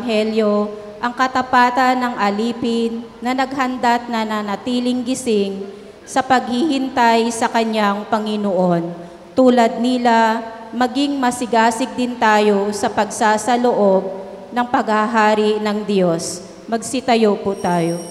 Ebanghelyo ang katapatan ng alipin na naghanda't nananatiling gising sa paghihintay sa kanyang Panginoon. Tulad nila, maging masigasig din tayo sa pagsasaloob ng paghahari ng Diyos. Magsitayo po tayo.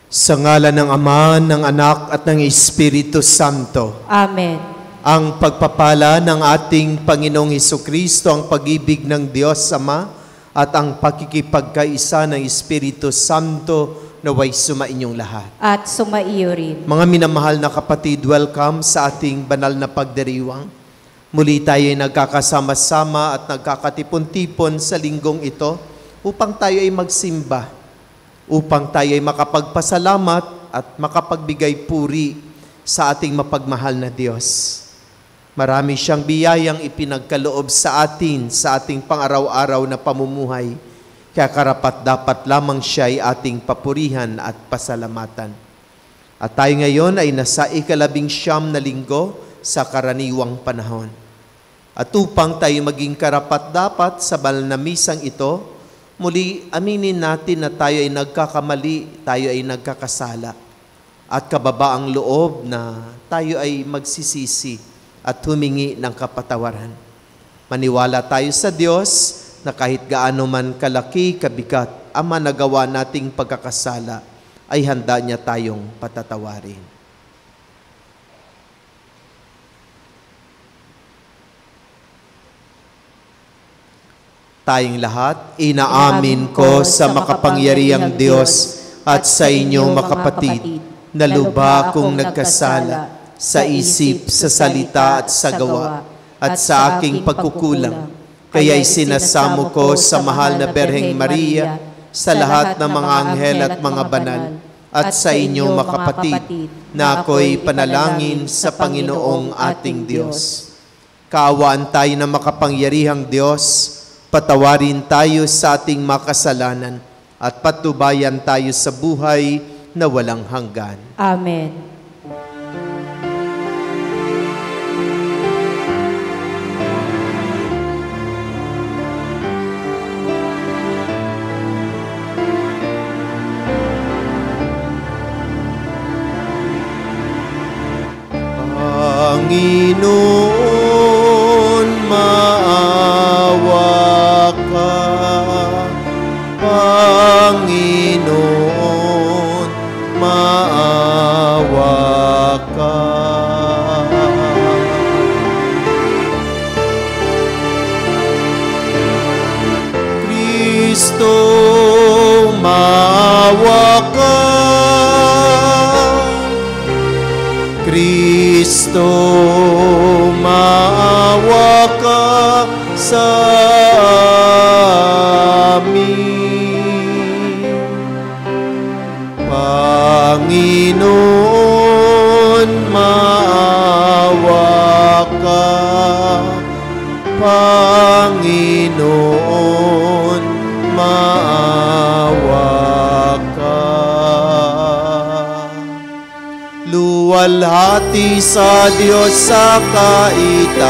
Sa ngalan ng Ama, ng Anak, at ng Espiritu Santo. Amen. Ang pagpapala ng ating Panginoong Hesukristo, ang pag-ibig ng Diyos Ama, at ang pakikipagkaisa ng Espiritu Santo naway sumainyong lahat. At sumaiyo rin. Mga minamahal na kapatid, welcome sa ating banal na pagdiriwang. Muli tayo ay nagkakasama-sama at nagkakatipon-tipon sa linggong ito upang tayo ay magsimba, upang tayo ay makapagpasalamat at makapagbigay puri sa ating mapagmahal na Diyos. Marami siyang biyayang ipinagkaloob sa atin, sa ating pang-araw-araw na pamumuhay, kaya karapat-dapat lamang siya ay ating papurihan at pasalamatan. At tayo ngayon ay nasa 19 na linggo sa karaniwang panahon. At upang tayo maging karapat-dapat sa banal na misang ito, muli, aminin natin na tayo ay nagkakamali, tayo ay nagkakasala. At kababaang loob na tayo ay magsisisi at humingi ng kapatawaran. Maniwala tayo sa Diyos na kahit gaano man kalaki, kabigat, ang managawa nating pagkakasala, ay handa niya tayong patatawarin. Tayong lahat, inaamin ko sa makapangyarihang Diyos at sa inyo mga kapatid, na lubha kong nagkasala sa isip, sa salita at sa gawa, at sa aking pagkukulang. Kaya'y sinasamo ko sa mahal na Berheng Maria, sa lahat ng mga anghel at mga banal, at sa inyo mga kapatid, na ako'y panalangin sa Panginoong ating Diyos. Kaawaan tayo ng makapangyarihang Diyos, patawarin tayo sa ating makasalanan at patubayan tayo sa buhay na walang hanggan. Amen. Panginoon, maawa ka. Panginoon, Kristo, maawa ka sa amin. Panginoon, maawa ka. Panginoon, maawa ka. Luwalhati sa Diyos sa kaitaasan,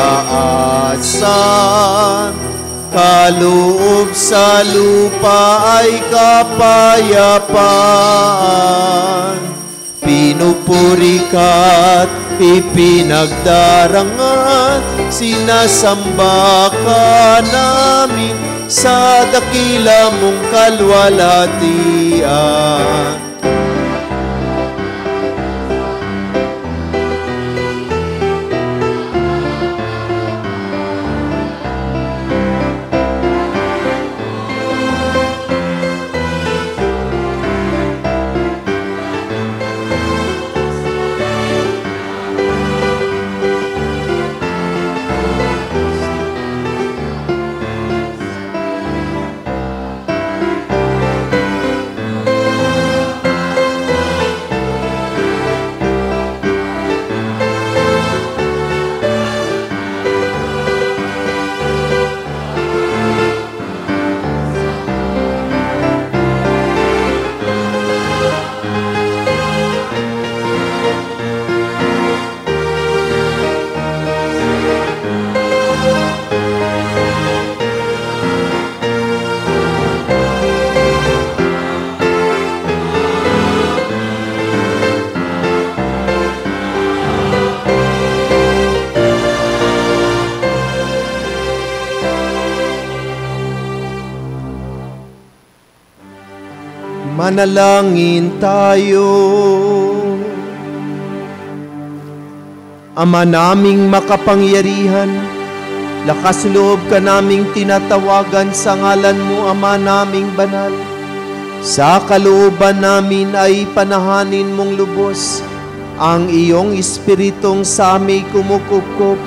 kaloob sa lupa ay kapayapaan. Pinupuri ka't ipinagdarangan, sinasamba ka namin sa dakila mong kalwalhatian. Manalangin tayo. Ama naming makapangyarihan, lakas loob ka naming tinatawagan sa ngalan mo, Ama naming banal. Sa kalooban namin ay panahanin mong lubos ang iyong espiritong sa aming kumukupkup,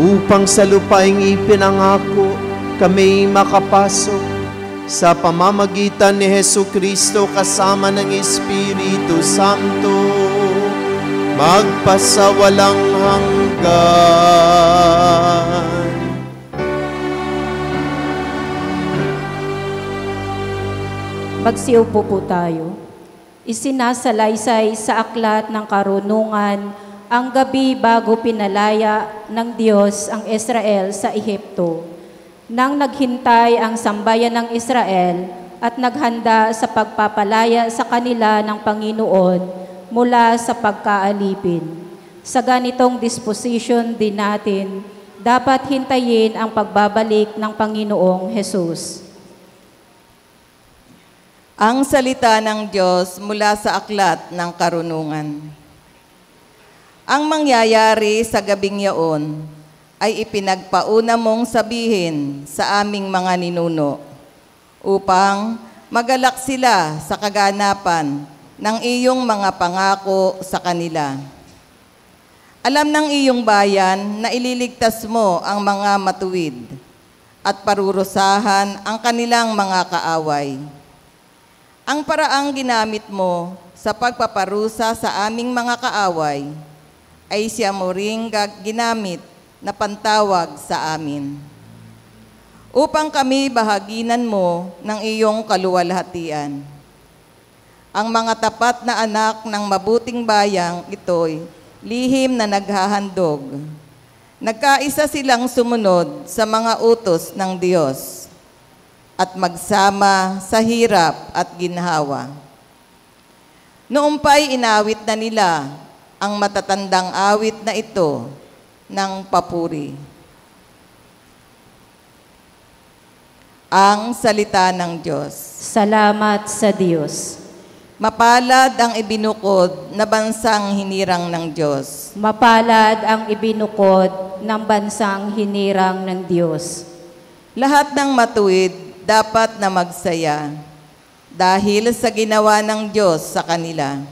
upang sa lupaing ipinangako kami makapasok. Sa pamamagitan ni Jesucristo kasama ng Espiritu Santo, magpasawalang hanggan. Magsiupo po tayo. Isinasalaysay sa aklat ng karunungan ang gabi bago pinalaya ng Diyos ang Israel sa Ehipto. Nang naghintay ang sambayan ng Israel at naghanda sa pagpapalaya sa kanila ng Panginoon mula sa pagkaalipin. Sa ganitong disposition din natin, dapat hintayin ang pagbabalik ng Panginoong Hesus. Ang salita ng Diyos mula sa aklat ng karunungan. Ang mangyayari sa gabing yaon ay ipinagpauna mong sabihin sa aming mga ninuno, upang magalak sila sa kaganapan ng iyong mga pangako sa kanila. Alam ng iyong bayan na ililigtas mo ang mga matuwid at parurusahan ang kanilang mga kaaway. Ang paraang ginamit mo sa pagpaparusa sa aming mga kaaway ay siya mo ring ginamit na pantawag sa amin, upang kami bahaginan mo ng iyong kaluwalhatian. Ang mga tapat na anak ng mabuting bayang ito'y lihim na naghahandog. Nagkaisa silang sumunod sa mga utos ng Diyos at magsama sa hirap at ginhawa. Noon pa'y inawit na nila ang matatandang awit na ito ng papuri. Ang salita ng Diyos. Salamat sa Diyos. Mapalad ang ibinukod na bansang hinirang ng Diyos. Mapalad ang ibinukod ng bansang hinirang ng Diyos. Lahat ng matuwid dapat na magsaya dahil sa ginawa ng Diyos sa kanila.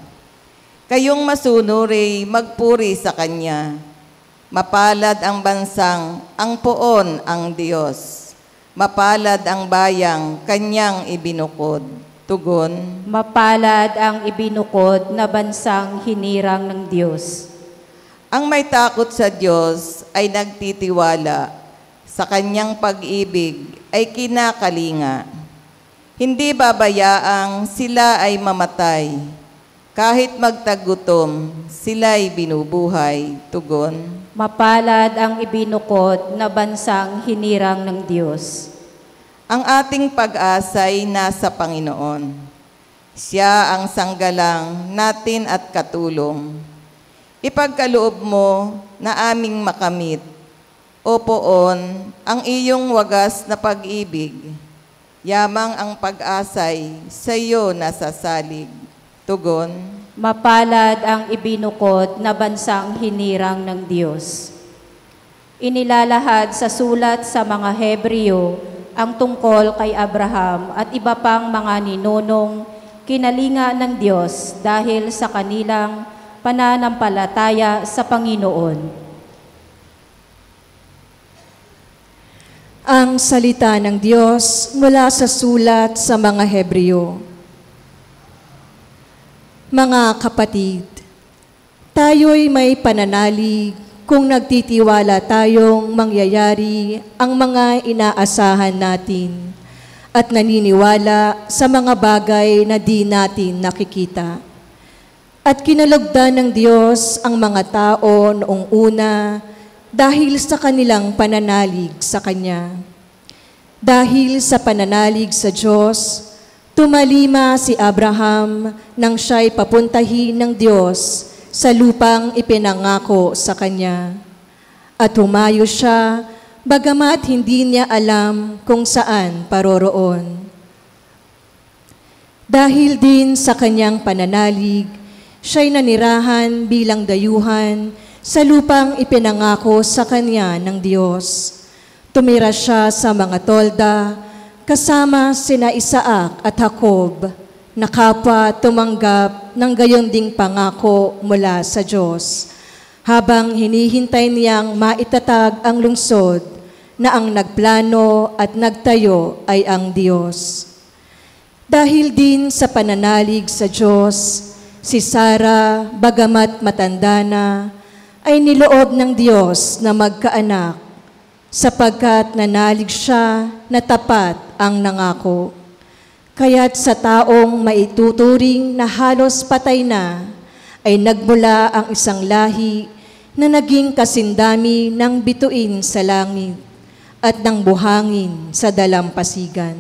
Kayong masunuri, magpuri sa Kanya. Mapalad ang bansang, ang poon ang Diyos. Mapalad ang bayang, Kanyang ibinukod. Tugon, Mapalad ang ibinukod na bansang hinirang ng Diyos. ang may takot sa Diyos ay nagtitiwala. Sa Kanyang pag-ibig ay kinakalinga. Hindi babayaang sila ay mamatay. Kahit magtagutom, sila'y binubuhay. Tugon, Mapalad ang ibinukod na bansang hinirang ng Diyos. ang ating pag-asa'y nasa Panginoon. Siya ang sanggalang natin at katulong. Ipagkaloob mo na aming makamit, O poon, ang iyong wagas na pag-ibig. Yamang ang pag-asa'y sa iyo nasasalig. Tugon, Mapalad ang ibinukod na bansang hinirang ng Diyos. Inilalahad sa sulat sa mga Hebreo ang tungkol kay Abraham at iba pang mga ninunong kinalinga ng Diyos dahil sa kanilang pananampalataya sa Panginoon. Ang salita ng Diyos mula sa sulat sa mga Hebreo. Mga kapatid, tayo'y may pananalig kung nagtitiwala tayong mangyayari ang mga inaasahan natin at naniniwala sa mga bagay na di natin nakikita. At kinalugdan ng Diyos ang mga tao noong una dahil sa kanilang pananalig sa Kanya. Dahil sa pananalig sa Diyos, tumalima si Abraham nang siya'y papuntahin ng Diyos sa lupang ipinangako sa kanya. At humayo siya, bagamat hindi niya alam kung saan paroroon. Dahil din sa kanyang pananalig, siya'y nanirahan bilang dayuhan sa lupang ipinangako sa kanya ng Diyos. Tumira siya sa mga tolda, kasama sina Isaac at Jacob, na kapwa tumanggap ng gayon ding pangako mula sa Diyos, habang hinihintay niyang maitatag ang lungsod na ang nagplano at nagtayo ay ang Diyos. Dahil din sa pananalig sa Diyos, si Sarah, bagamat matanda na, ay niloob ng Diyos na magkaanak, sapagkat nanalig siya na tapat ang nangako. Kaya't sa taong maituturing na halos patay na, ay nagmula ang isang lahi na naging kasindami ng bituin sa langit at ng buhangin sa dalampasigan.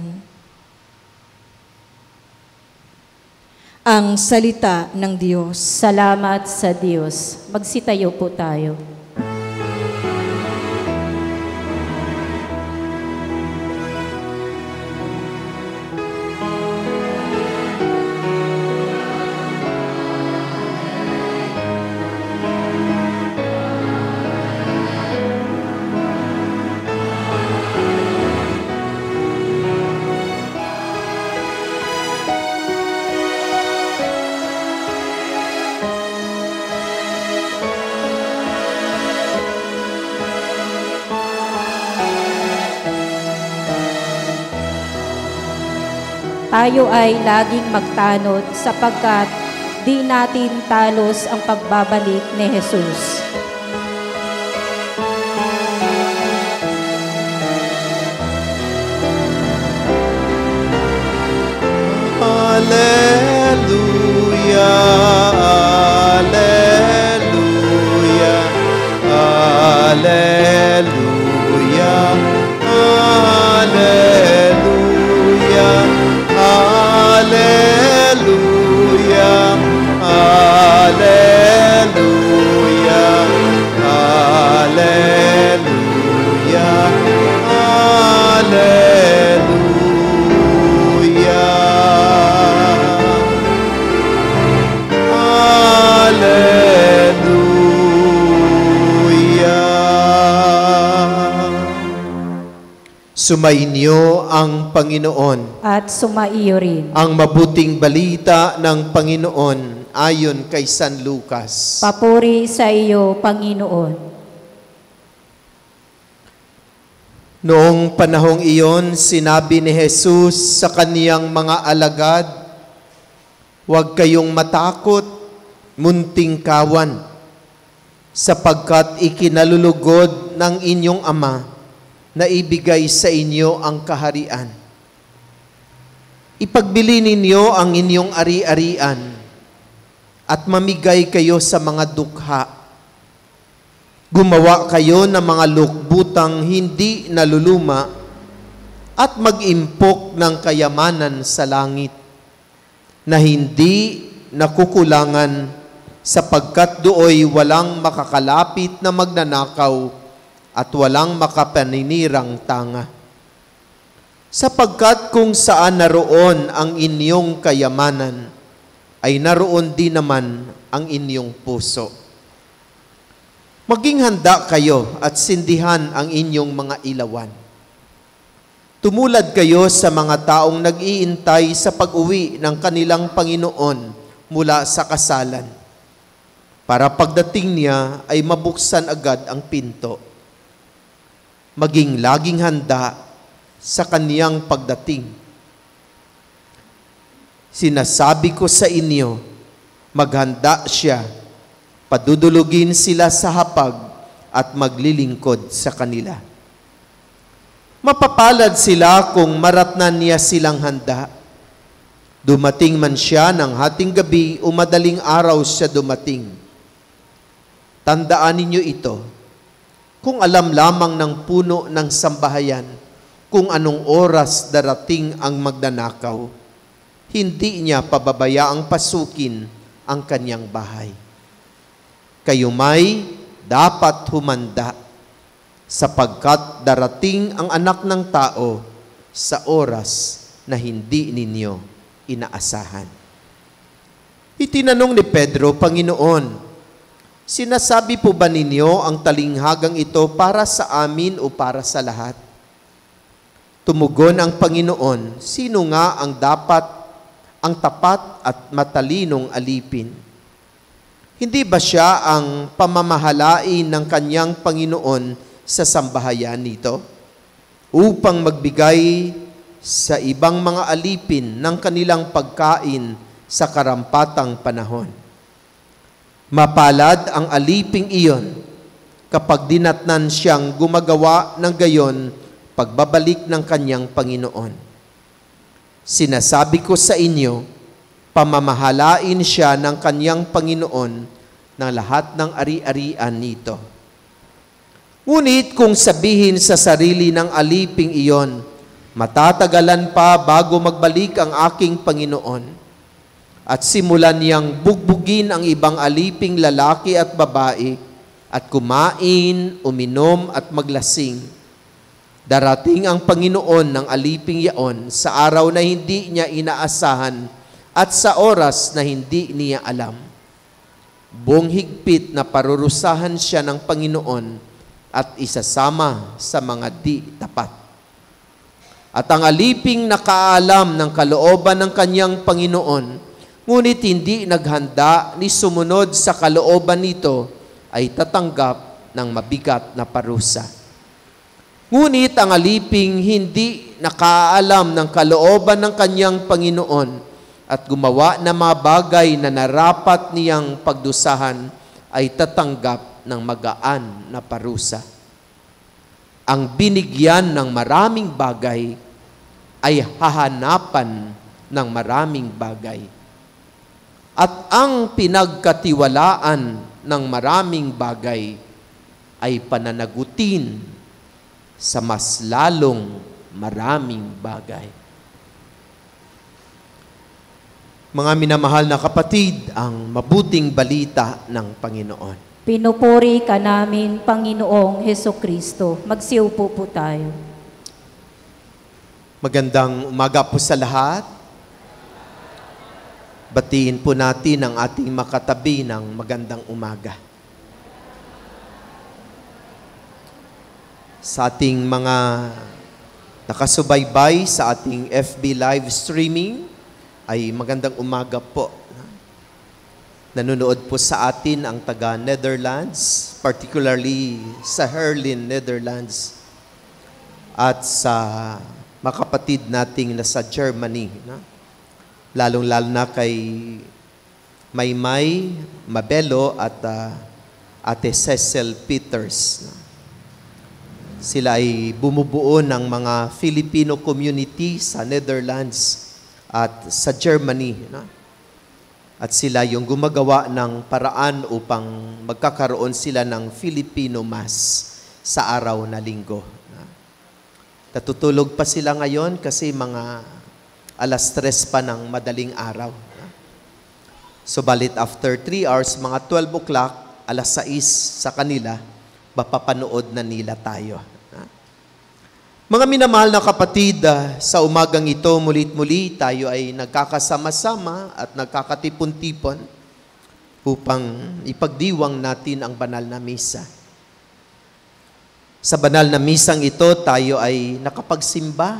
Ang salita ng Diyos. Salamat sa Diyos. Magsitayo po tayo. Tayo ay laging magtanod sapagkat di natin talos ang pagbabalik ni Jesus. Alleluia, alleluia, alleluia, alleluia, alleluia, alleluia, alleluia, alleluia. Sumainyo ang Panginoon. At sumaiyo rin. Ang mabuting balita ng Panginoon ayon kay San Lucas. Papuri sa iyo, Panginoon. Noong panahong iyon, sinabi ni Jesus sa kaniyang mga alagad, "Huwag kayong matakot, munting kawan, sapagkat ikinalulugod ng inyong Ama na ibigay sa inyo ang kaharian. Ipagbili ninyo ang inyong ari-arian at mamigay kayo sa mga dukha. Gumawa kayo ng mga lukbutang hindi naluluma at mag-impok ng kayamanan sa langit na hindi nakukulangan, sapagkat dooy walang makakalapit na magnanakaw at walang makapaninirang tanga. Sapagkat kung saan naroon ang inyong kayamanan, ay naroon din naman ang inyong puso. Maging handa kayo at sindihan ang inyong mga ilawan. Tumulad kayo sa mga taong nag-iintay sa pag-uwi ng kanilang Panginoon mula sa kasalan, para pagdating niya ay mabuksan agad ang pinto. Maging laging handa sa kaniyang pagdating. Sinasabi ko sa inyo, maghanda siya, padudulugin sila sa hapag at maglilingkod sa kanila. Mapapalad sila kung maratnan niya silang handa. Dumating man siya ng hating gabi o madaling araw siya dumating. Tandaan ninyo ito, kung alam lamang ng puno ng sambahayan kung anong oras darating ang magnanakaw, hindi niya pababayaang pasukin ang kanyang bahay. Kayo may dapat humanda, sapagkat darating ang Anak ng Tao sa oras na hindi ninyo inaasahan. Itinanong ni Pedro, "Panginoon, sinasabi po ba ninyo ang talinghagang ito para sa amin o para sa lahat?" Tumugon ang Panginoon, "Sino nga ang tapat at matalinong alipin? Hindi ba siya ang pamamahalain ng kanyang Panginoon sa sambahayan nito, upang magbigay sa ibang mga alipin ng kanilang pagkain sa karampatang panahon? Mapalad ang aliping iyon kapag dinatnan siyang gumagawa ng gayon pagbabalik ng kanyang Panginoon. Sinasabi ko sa inyo, pamamahalain siya ng kanyang Panginoon ng lahat ng ari-arian nito. Ngunit kung sabihin sa sarili ng aliping iyon, matatagalan pa bago magbalik ang aking Panginoon, at simulan niyang bugbugin ang ibang aliping lalaki at babae, at kumain, uminom at maglasing, darating ang Panginoon ng aliping yaon sa araw na hindi niya inaasahan at sa oras na hindi niya alam. Buong higpit na parurusahan siya ng Panginoon at isasama sa mga di tapat. At ang aliping nakaalam ng kalooban ng kanyang Panginoon, ngunit hindi naghanda ni sumunod sa kalooban nito, ay tatanggap ng mabigat na parusa. Ngunit ang aliping hindi nakaalam ng kalooban ng kanyang Panginoon at gumawa ng mga bagay na narapat niyang pagdusahan, ay tatanggap ng magaan na parusa. Ang binigyan ng maraming bagay ay hahanapan ng maraming bagay. At ang pinagkatiwalaan ng maraming bagay ay pananagutin sa mas lalong maraming bagay. Mga minamahal na kapatid, ang mabuting balita ng Panginoon. Pinupuri ka namin, Panginoong Hesukristo. Magsiupo po tayo. Magandang umaga po sa lahat. Batiin po natin ang ating makatabi ng magandang umaga. Sa ating mga nakasubaybay sa ating FB live streaming, ay magandang umaga po. Nanonood po sa atin ang taga Netherlands, particularly sa Herlin, Netherlands, at sa mga kapatid nating nasa Germany. Lalong-lalo na kay Maymay Mabelo at Ate Cecil Peters. Sila ay bumubuo ng mga Filipino community sa Netherlands at sa Germany. At sila yung gumagawa ng paraan upang magkakaroon sila ng Filipino Mass sa araw na linggo. Natutulog pa sila ngayon kasi mga 3:00 pa ng madaling araw. Subalit after 3 hours, mga 12 o'clock, 6:00 sa kanila, mapapanood na nila tayo. Mga minamahal na kapatid, sa umagang ito, mulit-muli tayo ay nagkakasama-sama at nagkakatipon-tipon upang ipagdiwang natin ang banal na misa. Sa banal na misang ito, tayo ay nakapagsimba.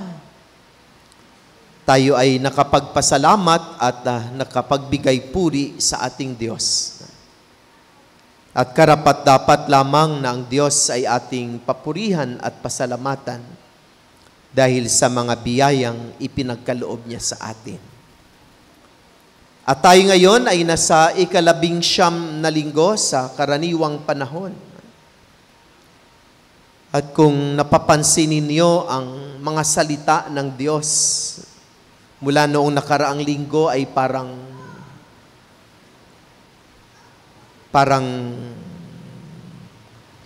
Tayo ay nakapagpasalamat at nakapagbigay puri sa ating Diyos. At karapat-dapat lamang na ang Diyos ay ating papurihan at pasalamatan dahil sa mga biyayang ipinagkaloob niya sa atin. At tayo ngayon ay nasa 19 na linggo sa karaniwang panahon. At kung napapansin ninyo ang mga salita ng Diyos mula noong nakaraang linggo ay parang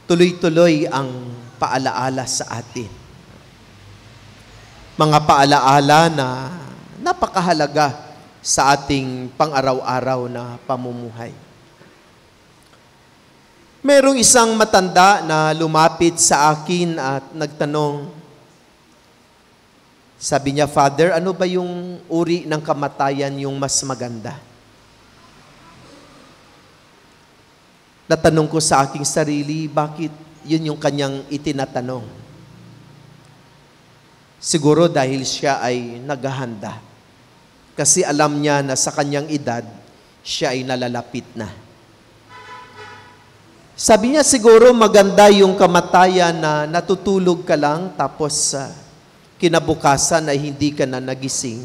tuloy-tuloy ang paalaala sa atin. Mga paalaala na napakahalaga sa ating pang-araw-araw na pamumuhay. Merong isang matanda na lumapit sa akin at nagtanong, sabi niya, "Father, ano ba yung uri ng kamatayan yung mas maganda?" Natanong ko sa aking sarili, bakit yun yung kanyang itinatanong? Siguro dahil siya ay naghahanda. Kasi alam niya na sa kanyang edad, siya ay nalalapit na. Sabi niya, siguro maganda yung kamatayan na natutulog ka lang tapos kinabukasan ay hindi ka na nagising.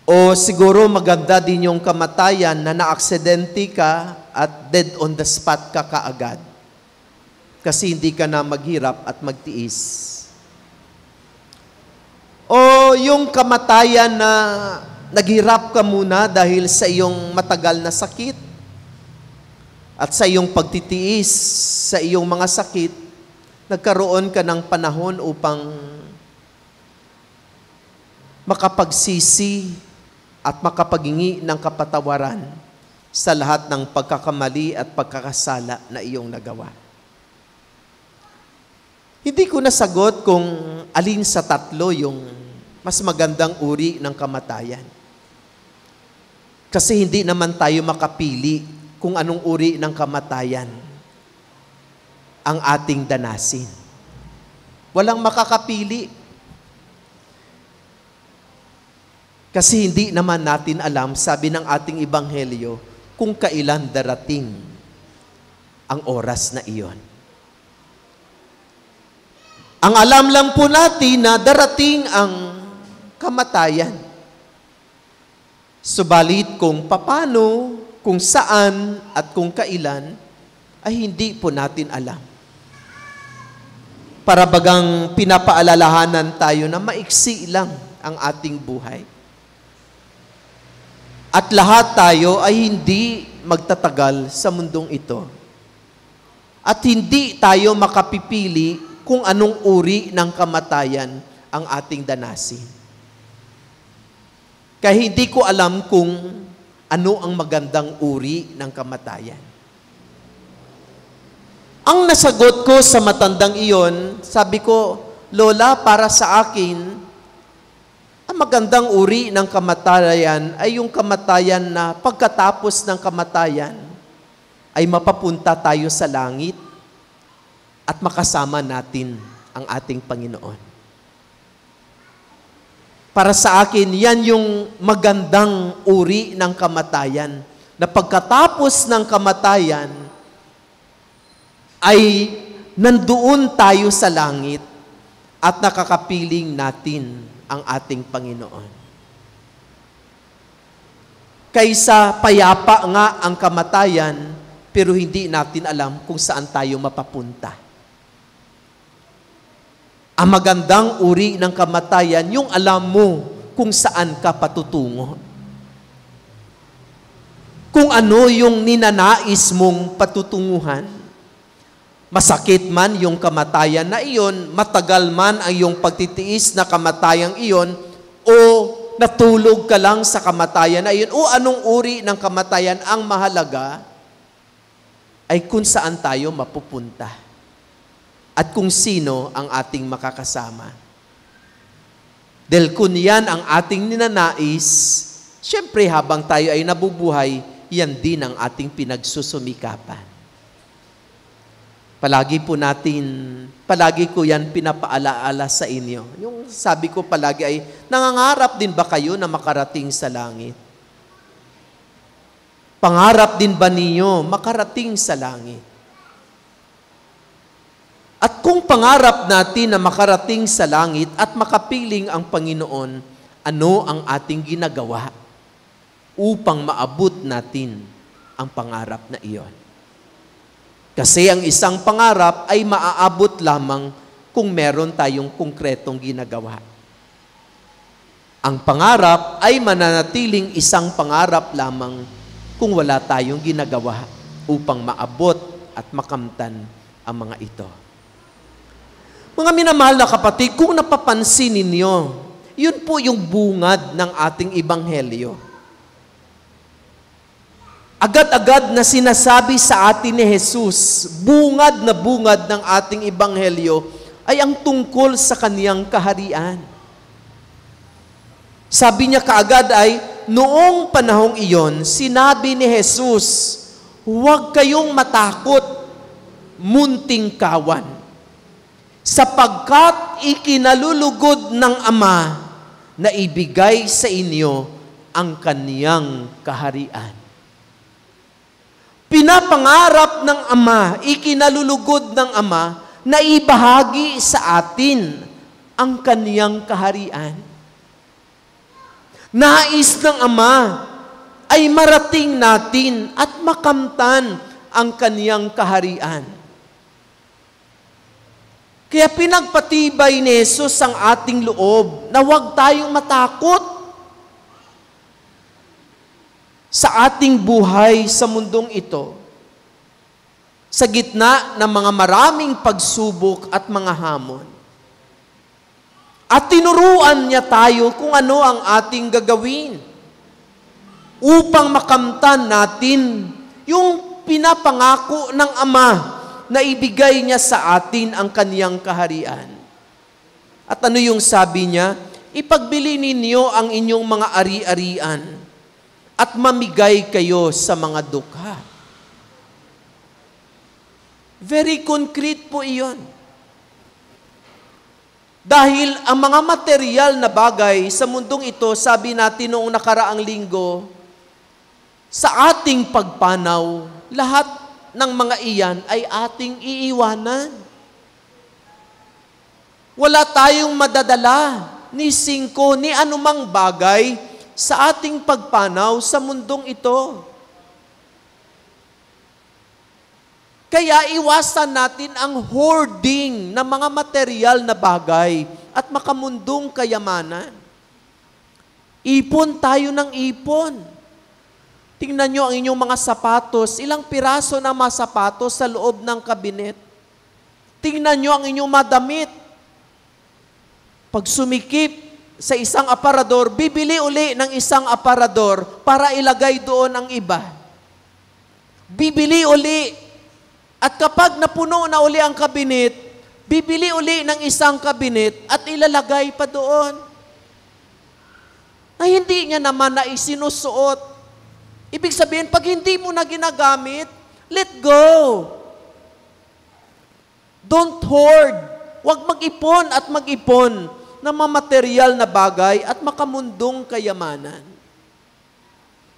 O siguro maganda din yung kamatayan na naaksidente ka at dead on the spot ka kaagad. Kasi hindi ka na maghirap at magtiis. O yung kamatayan na naghirap ka muna dahil sa iyong matagal na sakit at sa iyong pagtitiis sa iyong mga sakit, nagkaroon ka ng panahon upang makapagsisi at makapaghingi ng kapatawaran sa lahat ng pagkakamali at pagkakasala na iyong nagawa. Hindi ko nasagot kung alin sa tatlo yung mas magandang uri ng kamatayan. Kasi hindi naman tayo makapili kung anong uri ng kamatayan ang ating danasin. Walang makakapili. Kasi hindi naman natin alam, sabi ng ating ebanghelyo, kung kailan darating ang oras na iyon. Ang alam lang po natin na darating ang kamatayan. Subalit kung papano, kung saan, at kung kailan, ay hindi po natin alam. Para bagang pinapaalalahanan tayo na maiksi lang ang ating buhay. At lahat tayo ay hindi magtatagal sa mundong ito. At hindi tayo makapipili kung anong uri ng kamatayan ang ating danasin. Kaya hindi ko alam kung ano ang magandang uri ng kamatayan. Ang nasagot ko sa matandang iyon, sabi ko, Lola, para sa akin, ang magandang uri ng kamatayan ay yung kamatayan na pagkatapos ng kamatayan ay mapapunta tayo sa langit at makasama natin ang ating Panginoon. Para sa akin, yan yung magandang uri ng kamatayan, na pagkatapos ng kamatayan, ay nandoon tayo sa langit at nakakapiling natin ang ating Panginoon. Kaysa payapa nga ang kamatayan, pero hindi natin alam kung saan tayo mapapunta. Ang magandang uri ng kamatayan, yung alam mo kung saan ka patutungo. Kung ano yung ninanais mong patutunguhan. Masakit man yung kamatayan na iyon, matagal man ang iyong pagtitiis na kamatayang iyon, o natulog ka lang sa kamatayan na iyon, o anong uri ng kamatayan, ang mahalaga ay kung saan tayo mapupunta at kung sino ang ating makakasama. Dahil kung yan ang ating ninanais, syempre habang tayo ay nabubuhay, yan din ang ating pinagsusumikapan. Palagi ko yan pinapaalaala sa inyo. Yung sabi ko palagi ay, nangangarap din ba kayo na makarating sa langit? Pangarap din ba ninyo makarating sa langit? At kung pangarap natin na makarating sa langit at makapiling ang Panginoon, ano ang ating ginagawa upang maabot natin ang pangarap na iyon? Kasi ang isang pangarap ay maaabot lamang kung meron tayong konkretong ginagawa. Ang pangarap ay mananatiling isang pangarap lamang kung wala tayong ginagawa upang maabot at makamtan ang mga ito. Mga minamahal na kapatid, kung napapansin ninyo, yun po yung bungad ng ating ebanghelyo. Agad-agad na sinasabi sa atin ni Jesus, bungad na bungad ng ating ebanghelyo ay ang tungkol sa kaniyang kaharian. Sabi niya kaagad ay, noong panahong iyon, sinabi ni Jesus, huwag kayong matakot, munting kawan, sapagkat ikinalulugod ng Ama na ibigay sa inyo ang kaniyang kaharian. Pinapangarap ng Ama, ikinalulugod ng Ama, na ibahagi sa atin ang kaniyang kaharian. Nais ng Ama ay marating natin at makamtan ang kaniyang kaharian. Kaya pinagpatibay ni Jesus ang ating loob na huwag tayong matakot sa ating buhay sa mundong ito, sa gitna ng mga maraming pagsubok at mga hamon. At tinuruan niya tayo kung ano ang ating gagawin upang makamtan natin yung pinapangako ng Ama na ibigay niya sa atin ang kaniyang kaharian. At ano yung sabi niya? Ipagbili ninyo ang inyong mga ari-arian at mamigay kayo sa mga dukha. Very concrete po iyon. Dahil ang mga material na bagay sa mundong ito, sabi natin noong nakaraang linggo, sa ating pagpanaw, lahat ng mga iyan ay ating iiwanan. Wala tayong madadala ni singko, ni anumang bagay sa ating pagpanaw sa mundong ito. Kaya iwasan natin ang hoarding ng mga material na bagay at makamundong kayamanan. Ipon tayo ng ipon. Tingnan nyo ang inyong mga sapatos. Ilang piraso na mga sapatos sa loob ng kabinet. Tingnan nyo ang inyong madamit. Pag sumikip sa isang aparador, bibili uli ng isang aparador para ilagay doon ang iba. Bibili uli. At kapag napuno na uli ang kabinet, bibili uli ng isang kabinet at ilalagay pa doon. Na hindi niya naman na isinusuot. Ibig sabihin, pag hindi mo na ginagamit, let go. Don't hoard. huwag mag-ipon at mag-ipon ng mga material na bagay at makamundong kayamanan.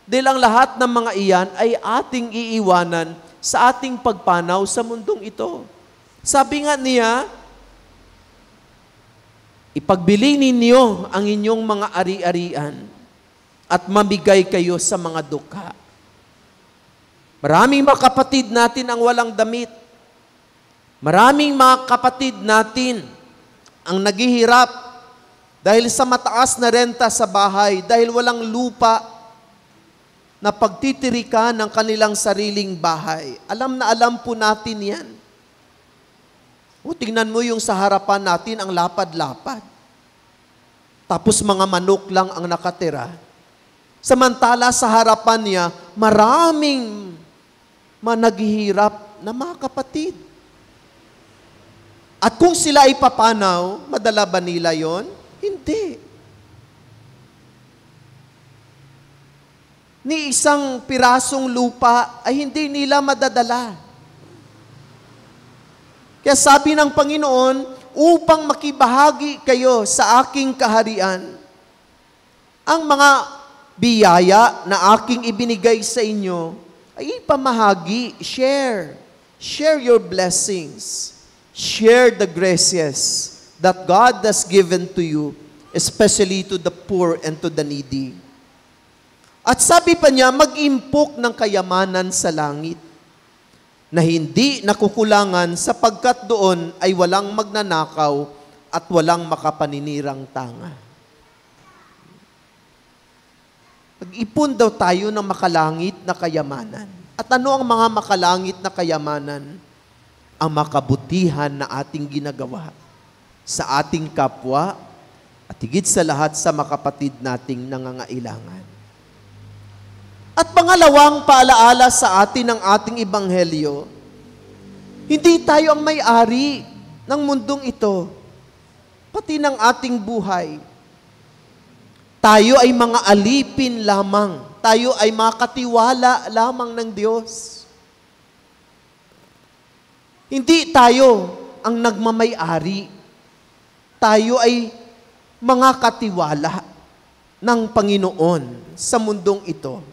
Dahil ang lahat ng mga iyan ay ating iiwanan sa ating pagpanaw sa mundong ito. Sabi nga niya, ipagbili ninyo ang inyong mga ari-arian at mamigay kayo sa mga dukha. Maraming mga kapatid natin ang walang damit. Maraming mga kapatid natin ang naghihirap dahil sa mataas na renta sa bahay, dahil walang lupa na pagtitirikan ng kanilang sariling bahay. Alam na alam po natin yan. O tingnan mo yung sa harapan natin, ang lapad-lapad. Tapos mga manok lang ang nakatira. Samantala sa harapan niya, maraming naghihirap na mga kapatid. At kung sila ay papanaw, madala ba nila yon? Hindi. Ni isang pirasong lupa ay hindi nila madadala. Kaya sabi ng Panginoon, upang makibahagi kayo sa aking kaharian, ang mga biyaya na aking ibinigay sa inyo ay ipamahagi, share. Share your blessings. Share the graces that God has given to you, especially to the poor and to the needy. At sabi pa niya, mag-impok ng kayamanan sa langit na hindi nakukulangan sapagkat doon ay walang magnanakaw at walang makapaninirang tanga. Mag-ipon daw tayo ng makalangit na kayamanan. At ano ang mga makalangit na kayamanan? Ang makabutihan na ating ginagawa sa ating kapwa at higit sa lahat sa makapatid nating nangangailangan. At pangalawang paalaala sa atin ng ating ebanghelyo, hindi tayo ang may-ari ng mundong ito, pati ng ating buhay. Tayo ay mga alipin lamang. Tayo ay makatiwala lamang ng Diyos. Hindi tayo ang nagmamay-ari. Tayo ay mga katiwala ng Panginoon sa mundong ito.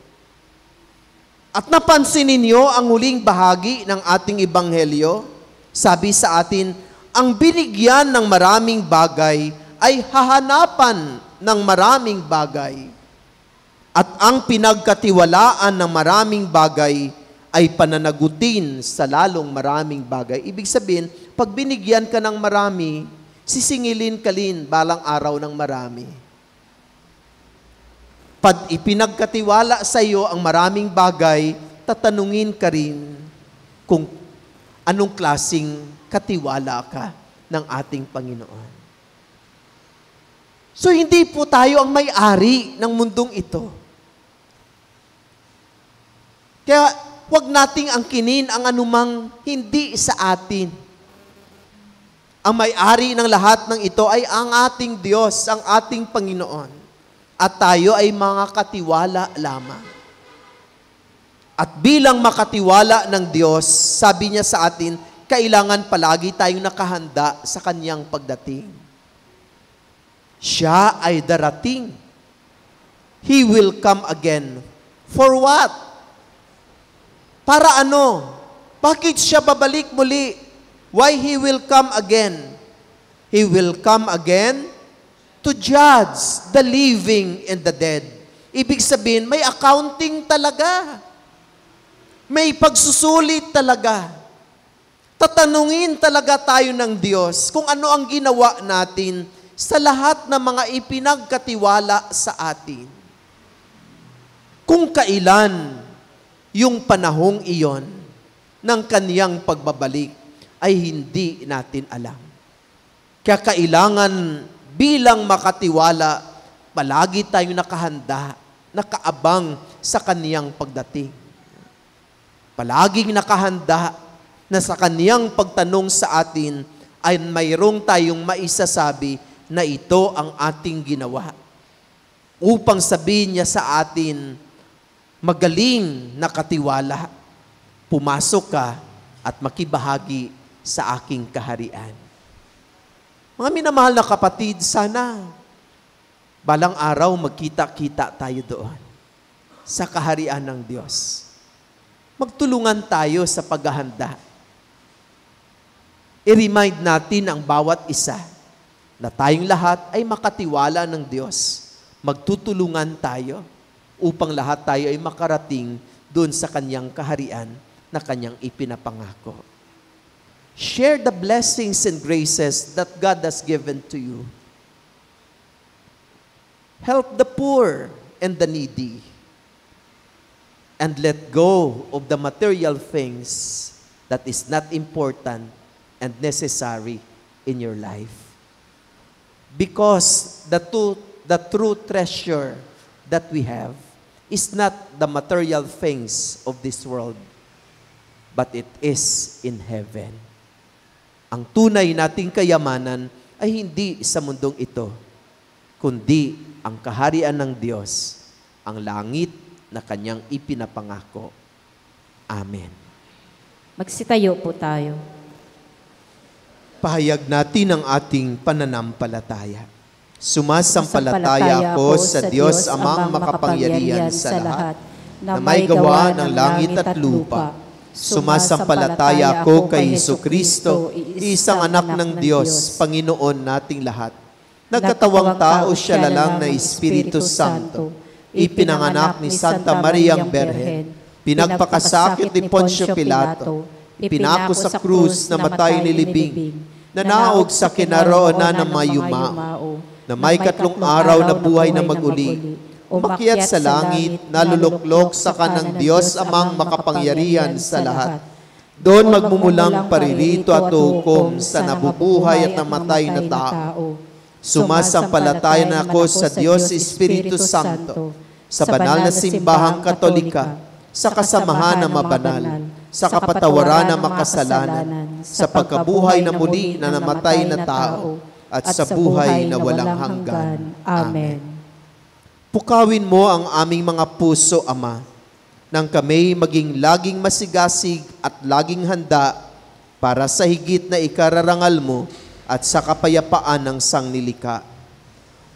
At napansin ninyo ang huling bahagi ng ating ebanghelyo, sabi sa atin, ang binigyan ng maraming bagay ay hahanapan ng maraming bagay. At ang pinagkatiwalaan ng maraming bagay ay pananagutin sa lalong maraming bagay. Ibig sabihin, pag binigyan ka ng marami, sisingilin ka rin balang araw ng marami. Pag ipinagkatiwala sa iyo ang maraming bagay, tatanungin ka rin kung anong klaseng katiwala ka ng ating Panginoon. So hindi po tayo ang may-ari ng mundong ito. Kaya huwag nating angkinin ang anumang hindi sa atin. Ang may-ari ng lahat ng ito ay ang ating Diyos, ang ating Panginoon. At tayo ay mga katiwala lamang. At bilang makatiwala ng Diyos, sabi niya sa atin, kailangan palagi tayong nakahanda sa Kanyang pagdating. Siya ay darating. He will come again. For what? Para ano? Bakit siya babalik muli? Why He will come again? He will come again to judge the living and the dead. Ibig sabihin, may accounting talaga. May pagsusulit talaga. Tatanungin talaga tayo ng Diyos kung ano ang ginawa natin sa lahat ng mga ipinagkatiwala sa atin. Kung kailan yung panahong iyon ng Kaniyang pagbabalik ay hindi natin alam. Kaya kailangan bilang makatiwala, palagi tayong nakahanda, nakaabang sa Kaniyang pagdating. Palaging nakahanda na sa Kaniyang pagtanong sa atin ay mayroong tayong maisasabi na ito ang ating ginawa. Upang sabihin niya sa atin, magaling na katiwala, pumasok ka at makibahagi sa aking kaharian. Mga minamahal na kapatid, sana balang araw magkita-kita tayo doon sa kaharian ng Diyos. Magtulungan tayo sa paghahanda. I-remind natin ang bawat isa na tayong lahat ay makatiwala ng Diyos. Magtutulungan tayo upang lahat tayo ay makarating doon sa Kanyang kaharian na Kanyang ipinapangako. Share the blessings and graces that God has given to you. Help the poor and the needy. And let go of the material things that is not important and necessary in your life. Because the true treasure that we have is not the material things of this world, but it is in heaven. Ang tunay nating kayamanan ay hindi sa mundong ito, kundi ang kaharian ng Diyos, ang langit na Kanyang ipinapangako. Amen. Magsitayo po tayo. Pahayag natin ang ating pananampalataya. Sumasampalataya ako sa Diyos amang makapangyarihan sa lahat, na may gawa ng langit at lupa. Sumasampalataya ako kay Jesucristo, isang anak ng Diyos, Panginoon nating lahat. Nagkatawang tao siya lalang na Espiritu Santo, ipinanganak ni Santa Mariang Berhen, pinagpakasakit ni Poncio Pilato, ipinako sa krus, namatay nilibing, nanaog sa kinaroonan ng mayumao, na may 3 araw na buhay na maguli, umakyat sa langit, naluluklok sa kanang Diyos amang makapangyarihan sa lahat. Doon magmumulang paririto at hukom sa nabubuhay at namatay na tao. Sumasampalataya na ako sa Diyos Espiritu Santo, sa banal na simbahang katolika, sa kasamahan na mabanal, sa kapatawaran ng makasalanan, sa pagkabuhay na muli na namatay na tao, at sa buhay na walang hanggan. Amen. Pukawin mo ang aming mga puso, Ama, nang kami maging laging masigasig at laging handa para sa higit na ikararangal mo at sa kapayapaan ng sanglilika.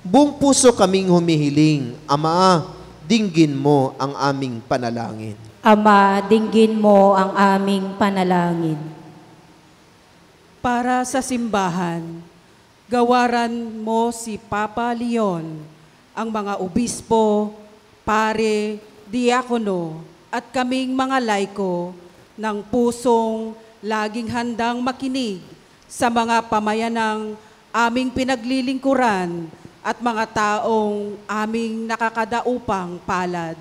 Buong puso kaming humihiling, Ama, dinggin mo ang aming panalangin. Ama, dinggin mo ang aming panalangin. Para sa simbahan, gawaran mo si Papa Leon, ang mga obispo, pare, diakono, at kaming mga laiko ng pusong laging handang makinig sa mga pamayanang aming pinaglilingkuran at mga taong aming nakakadaupang palad.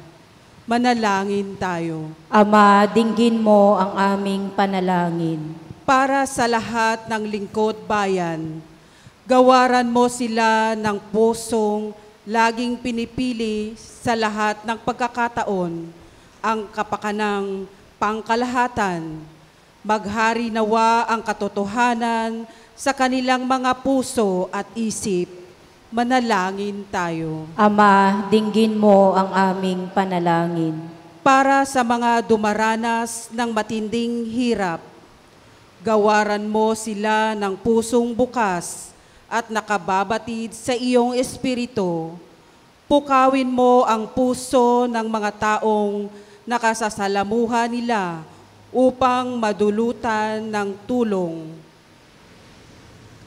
Manalangin tayo. Ama, dinggin mo ang aming panalangin. Para sa lahat ng lingkod bayan, gawaran mo sila ng pusong laging pinipili sa lahat ng pagkakataon ang kapakanang pangkalahatan. Maghari nawa ang katotohanan sa kanilang mga puso at isip. Manalangin tayo. Ama, dinggin mo ang aming panalangin. Para sa mga dumaranas ng matinding hirap, gawaran mo sila ng pusong bukas at nakababatid sa iyong espiritu. Pukawin mo ang puso ng mga taong nakasasalamuha nila upang madulutan ng tulong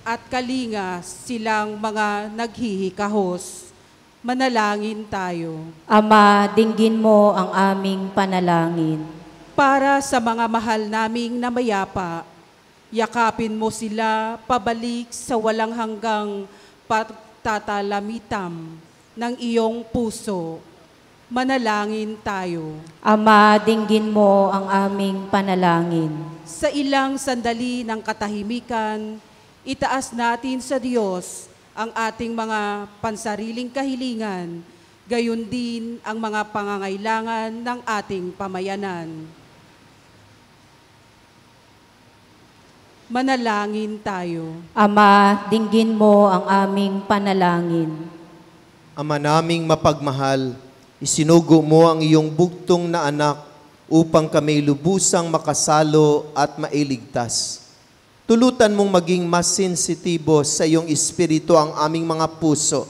at kalinga silang mga naghihikahos. Manalangin tayo. Ama, dinggin mo ang aming panalangin. Para sa mga mahal naming namayapa, yakapin mo sila pabalik sa walang hanggang pagtatalamitam ng iyong puso. Manalangin tayo. Ama, dinggin mo ang aming panalangin. Sa ilang sandali ng katahimikan, itaas natin sa Diyos ang ating mga pansariling kahilingan, gayon din ang mga pangangailangan ng ating pamayanan. Manalangin tayo. Ama, dinggin mo ang aming panalangin. Ama naming mapagmahal, isinugo mo ang iyong bugtong na anak upang kami lubusang makasalo at mailigtas. Tulutan mong maging mas sensitibo sa iyong espiritu ang aming mga puso,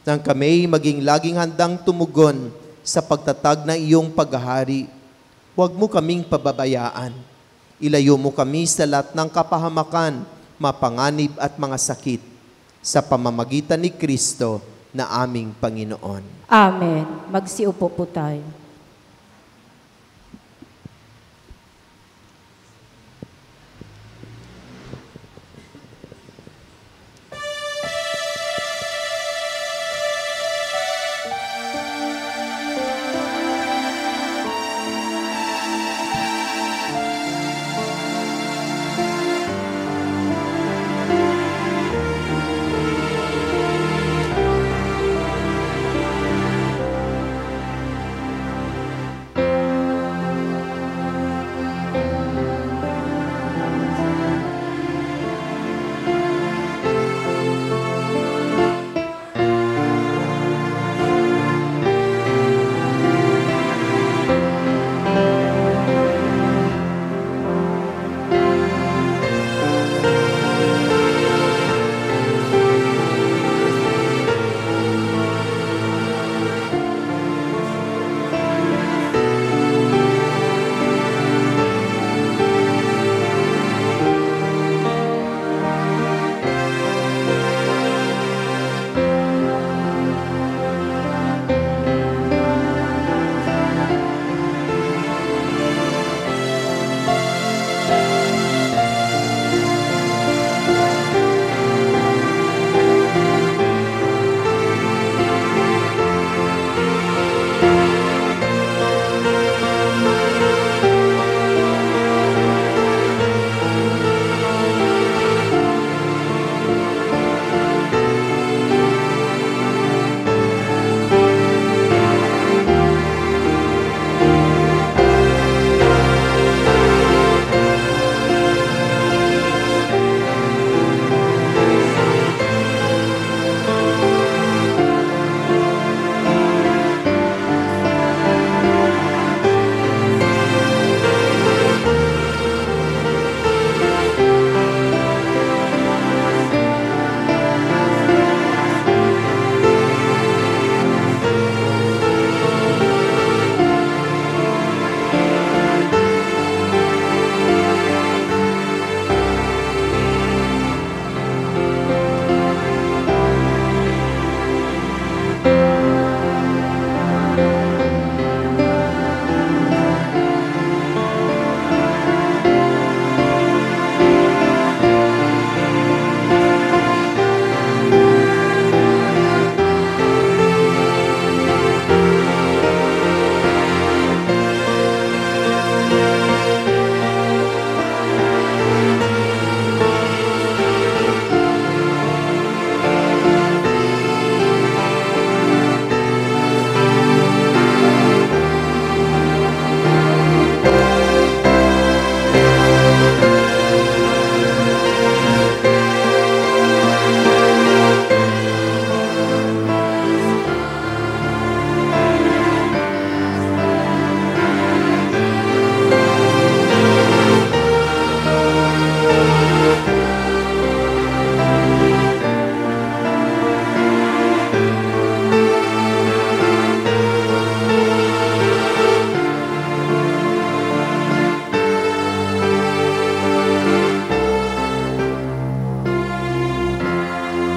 nang kami maging laging handang tumugon sa pagtatag ng iyong paghahari. Huwag mo kaming pababayaan. Ilayo mo kami sa lahat ng kapahamakan, mapanganib at mga sakit, sa pamamagitan ni Kristo na aming Panginoon. Amen. Magsiupo po tayo.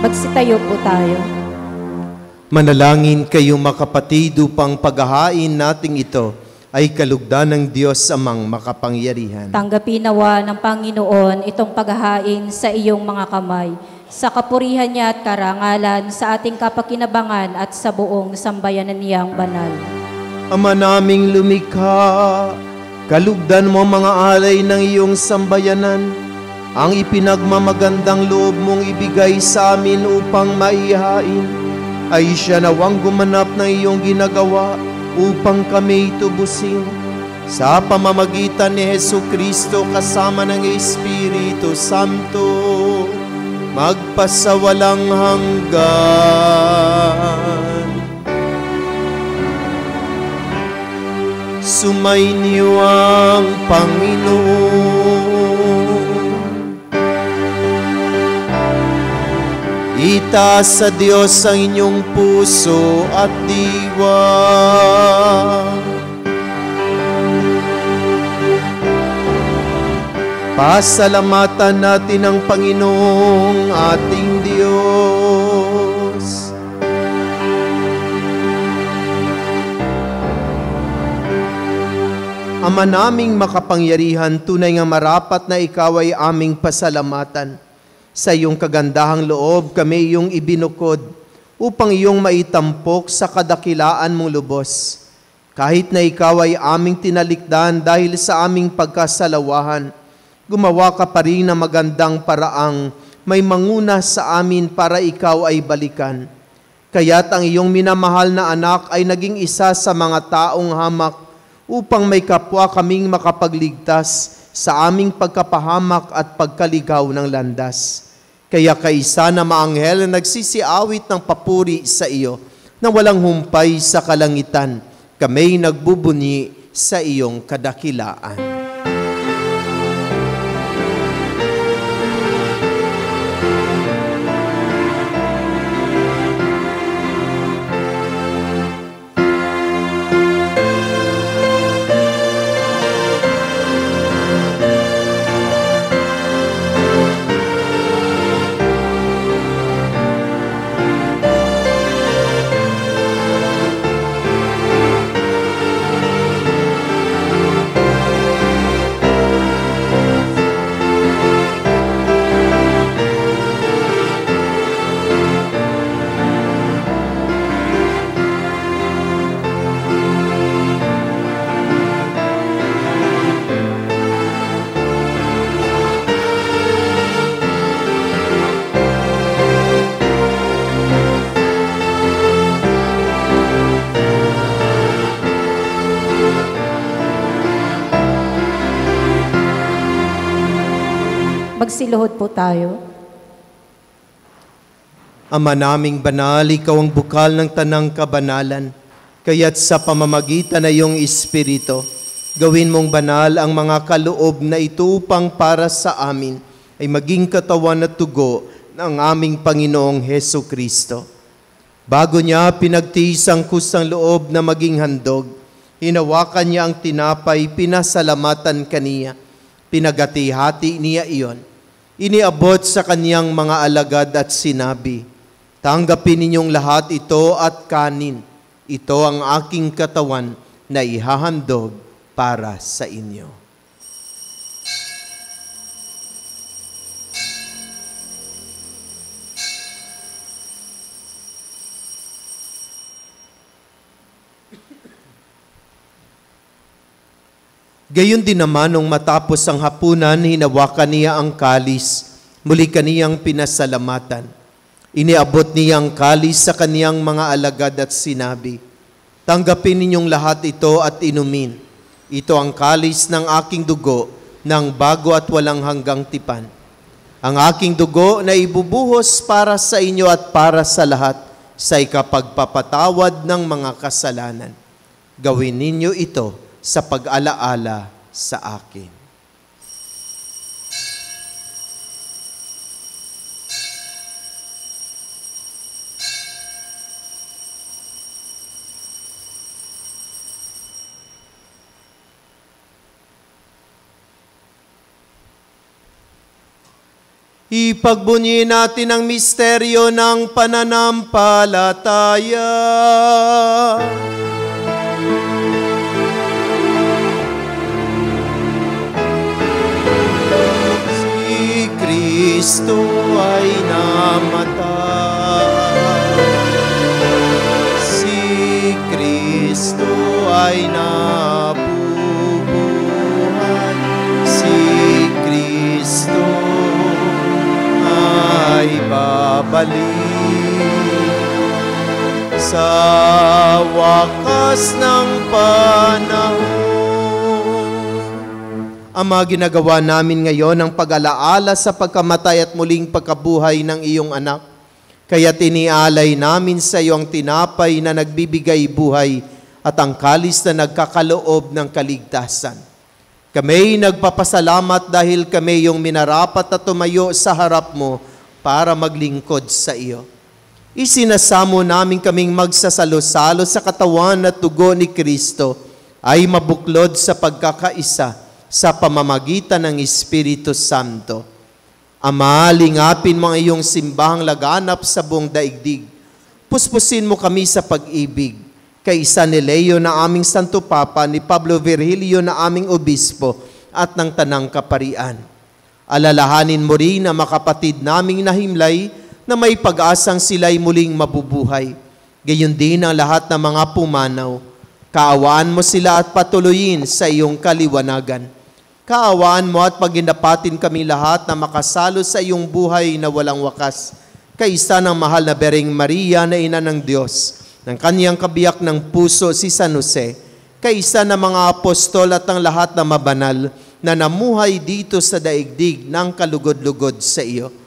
Magsitayo po tayo. Manalangin kayo makapatid upang paghahain nating ito ay kalugdan ng Diyos amang makapangyarihan. Tanggapin nawa ng Panginoon itong paghahain sa iyong mga kamay, sa kapurihan niya at karangalan, sa ating kapakinabangan at sa buong sambayanan niyang banal. Ama naming lumikha, kalugdan mo mga alay ng iyong sambayanan, ang ipinagmamagandang loob mong ibigay sa amin upang maihain, ay siya nawang gumanap ng iyong ginagawa upang kami tubusin. Sa pamamagitan ni Jesucristo kasama ng Espiritu Santo, magpasawalang hanggan. Sumainyo ang Panginoon Itaas sa Diyos ang inyong puso at diwa. Pasalamatan natin ang Panginoong ating Diyos. Ama naming makapangyarihan, tunay nga marapat na ikaw ay aming pasalamatan. Sa iyong kagandahang loob kami iyong ibinukod upang iyong maitampok sa kadakilaan mong lubos. Kahit na ikaw ay aming tinalikdan dahil sa aming pagkasalawahan, gumawa ka pa rin na magandang paraang may manguna sa amin para ikaw ay balikan. Kaya't ang iyong minamahal na anak ay naging isa sa mga taong hamak upang may kapwa kaming makapagligtas sa aming pagkapahamak at pagkaligaw ng landas. Kaya kaisa na maanghel na nagsisiawit ng papuri sa iyo na walang humpay sa kalangitan, kami nagbubunyi sa iyong kadakilaan. Magsiluhod po tayo. Ama naming banal, ikaw ang bukal ng tanang kabanalan, kaya't sa pamamagitan na iyong Espiritu, gawin mong banal ang mga kaloob na ito upang para sa amin ay maging katawan at tugo ng aming Panginoong Heso Kristo. Bago niya pinagtiis ang kusang loob na maging handog, hinawakan niya ang tinapay, pinasalamatan kaniya, pinagati-hati niya iyon. Iniabot sa kaniyang mga alagad at sinabi, tanggapin ninyong lahat ito at kanin. Ito ang aking katawan na ihahandog para sa inyo. Gayon din naman nung matapos ang hapunan, hinawakan niya ang kalis, muli kaniyang pinasalamatan. Iniabot niya ang kalis sa kaniyang mga alagad at sinabi, tanggapin ninyong lahat ito at inumin. Ito ang kalis ng aking dugo ng bago at walang hanggang tipan. Ang aking dugo na ibubuhos para sa inyo at para sa lahat sa ikapagpapatawad ng mga kasalanan. Gawin ninyo ito sa pag-alaala sa akin. Ipagbunyi natin ang misteryo ng pananampalataya. Kristo ay namatay. Si Kristo ay nabubuhay. Si Kristo ay babalik sa wakas ng panahon. Ama, ginagawa namin ngayon ang pag-alaala sa pagkamatay at muling pagkabuhay ng iyong anak. Kaya tinialay namin sa iyo ang tinapay na nagbibigay buhay at ang kalis na nagkakaloob ng kaligtasan. Kami nagpapasalamat dahil kami yung minarapat na tumayo sa harap mo para maglingkod sa iyo. Isinasamo namin kaming magsasalo-salo sa katawan at dugo ni Kristo ay mabuklod sa pagkakaisa sa pamamagitan ng Espiritu Santo. Ama, lingapin mo ang iyong simbahang laganap sa buong daigdig. Puspusin mo kami sa pag-ibig. Kay San Leo na aming Santo Papa, ni Pablo Virgilio na aming Obispo, at ng Tanang Kaparian. Alalahanin mo rin ang makapatid naming nahimlay na may pag-asang sila'y muling mabubuhay. Gayon din ang lahat ng mga pumanaw. Kaawaan mo sila at patuloyin sa iyong kaliwanagan. Kaawaan mo at paginapatin kami lahat na makasalo sa iyong buhay na walang wakas. Kaisa ng mahal na Bereng Maria na Ina ng Diyos, ng kaniyang kabiyak ng puso si San Jose, kaisa ng mga apostol at ang lahat na mabanal na namuhay dito sa daigdig ng kalugod-lugod sa iyo.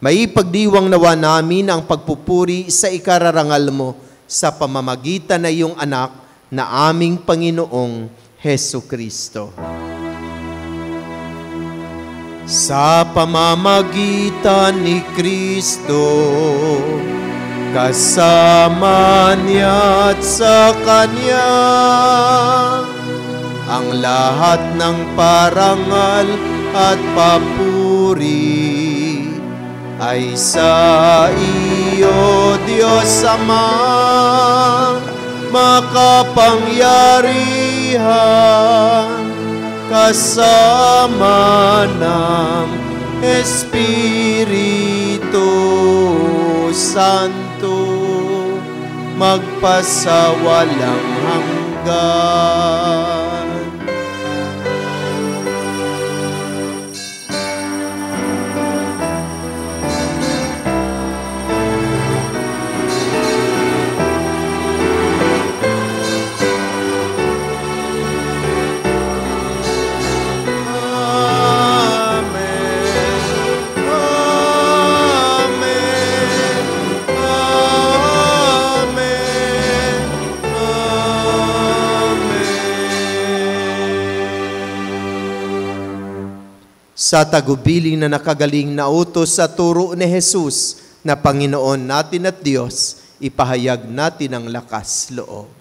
May pagdiwang nawa namin ang pagpupuri sa ikararangal mo sa pamamagitan na iyong anak na aming Panginoong Hesu Kristo. Sa pamamagitan ni Kristo, kasama niya at sa Kanya, ang lahat ng parangal at papuri ay sa iyo, Diyos Ama, makapangyarihan, kasama ng Espiritu Santo, magpasawalang hanggan. Sa tagubilin na nakagaling na utos sa turo ni Jesus na Panginoon natin at Diyos, ipahayag natin ang lakas loob.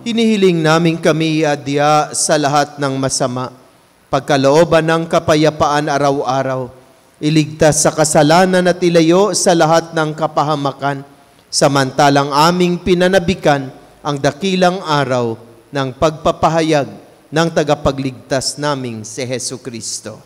Hinihiling namin kami adya sa lahat ng masama, pagkalooban ng kapayapaan araw-araw, iligtas sa kasalanan at ilayo sa lahat ng kapahamakan, samantalang aming pinanabikan ang dakilang araw ng pagpapahayag ng tagapagligtas naming si Hesu Kristo.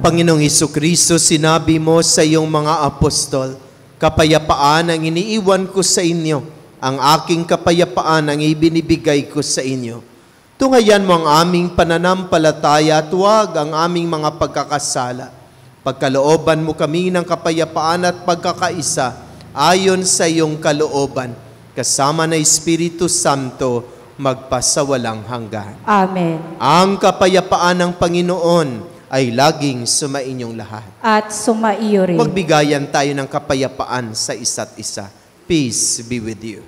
Panginoong Hesukristo, sinabi mo sa iyong mga apostol, kapayapaan ang iniiwan ko sa inyo, ang aking kapayapaan ang ibinibigay ko sa inyo. Tungayan mo ang aming pananampalataya at huwag ang aming mga pagkakasala. Pagkalooban mo kami ng kapayapaan at pagkakaisa ayon sa iyong kalooban, kasama na Espiritu Santo, magpasawalang hanggan. Amen. Ang kapayapaan ng Panginoon ay laging sumainyong lahat. At sumaiyo rin. Magbigayan tayo ng kapayapaan sa isa't isa. Peace be with you.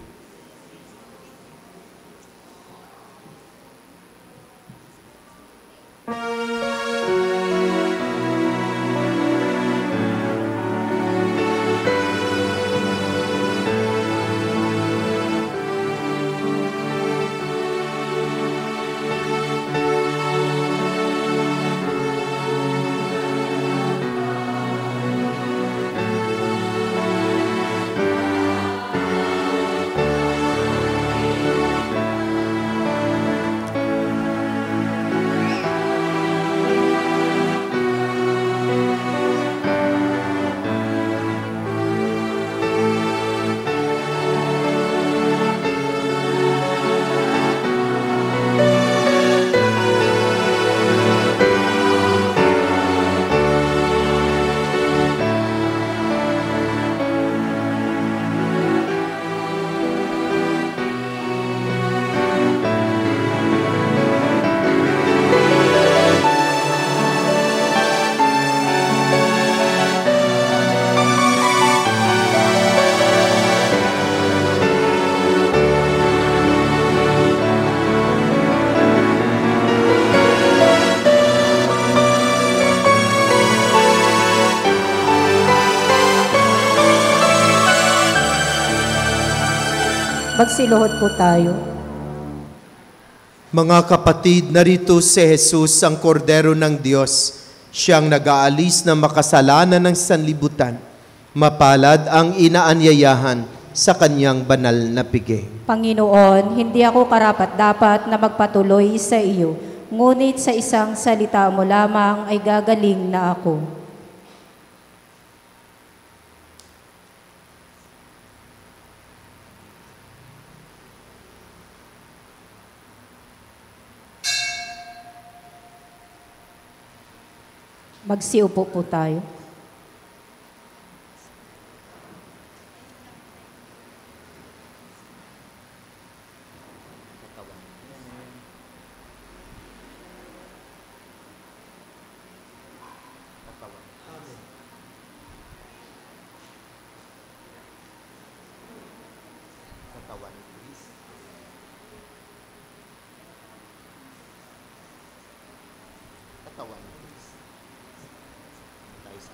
Magsiluhod po tayo. Mga kapatid, narito si Jesus, ang kordero ng Diyos, siyang nag-aalis ng makasalanan ng sanlibutan. Mapalad ang inaanyayahan sa kanyang banal na pigi. Panginoon, hindi ako karapat-dapat na magpatuloy sa iyo, ngunit sa isang salita mo lamang ay gagaling na ako. Magsiupo po tayo. Katawan, please. Tayo sa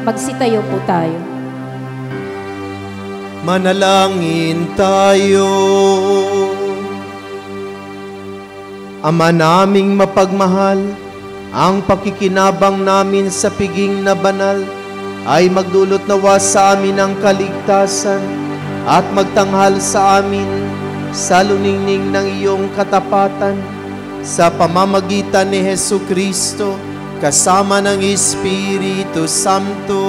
Magsitayo po tayo. Manalangin tayo. Ama naming mapagmahal, ang pakikinabang namin sa piging na banal ay magdulot nawa sa amin ng kaligtasan at magtanghal sa amin sa luningning ng iyong katapatan sa pamamagitan ni Hesukristo kasama ng Espiritu Santo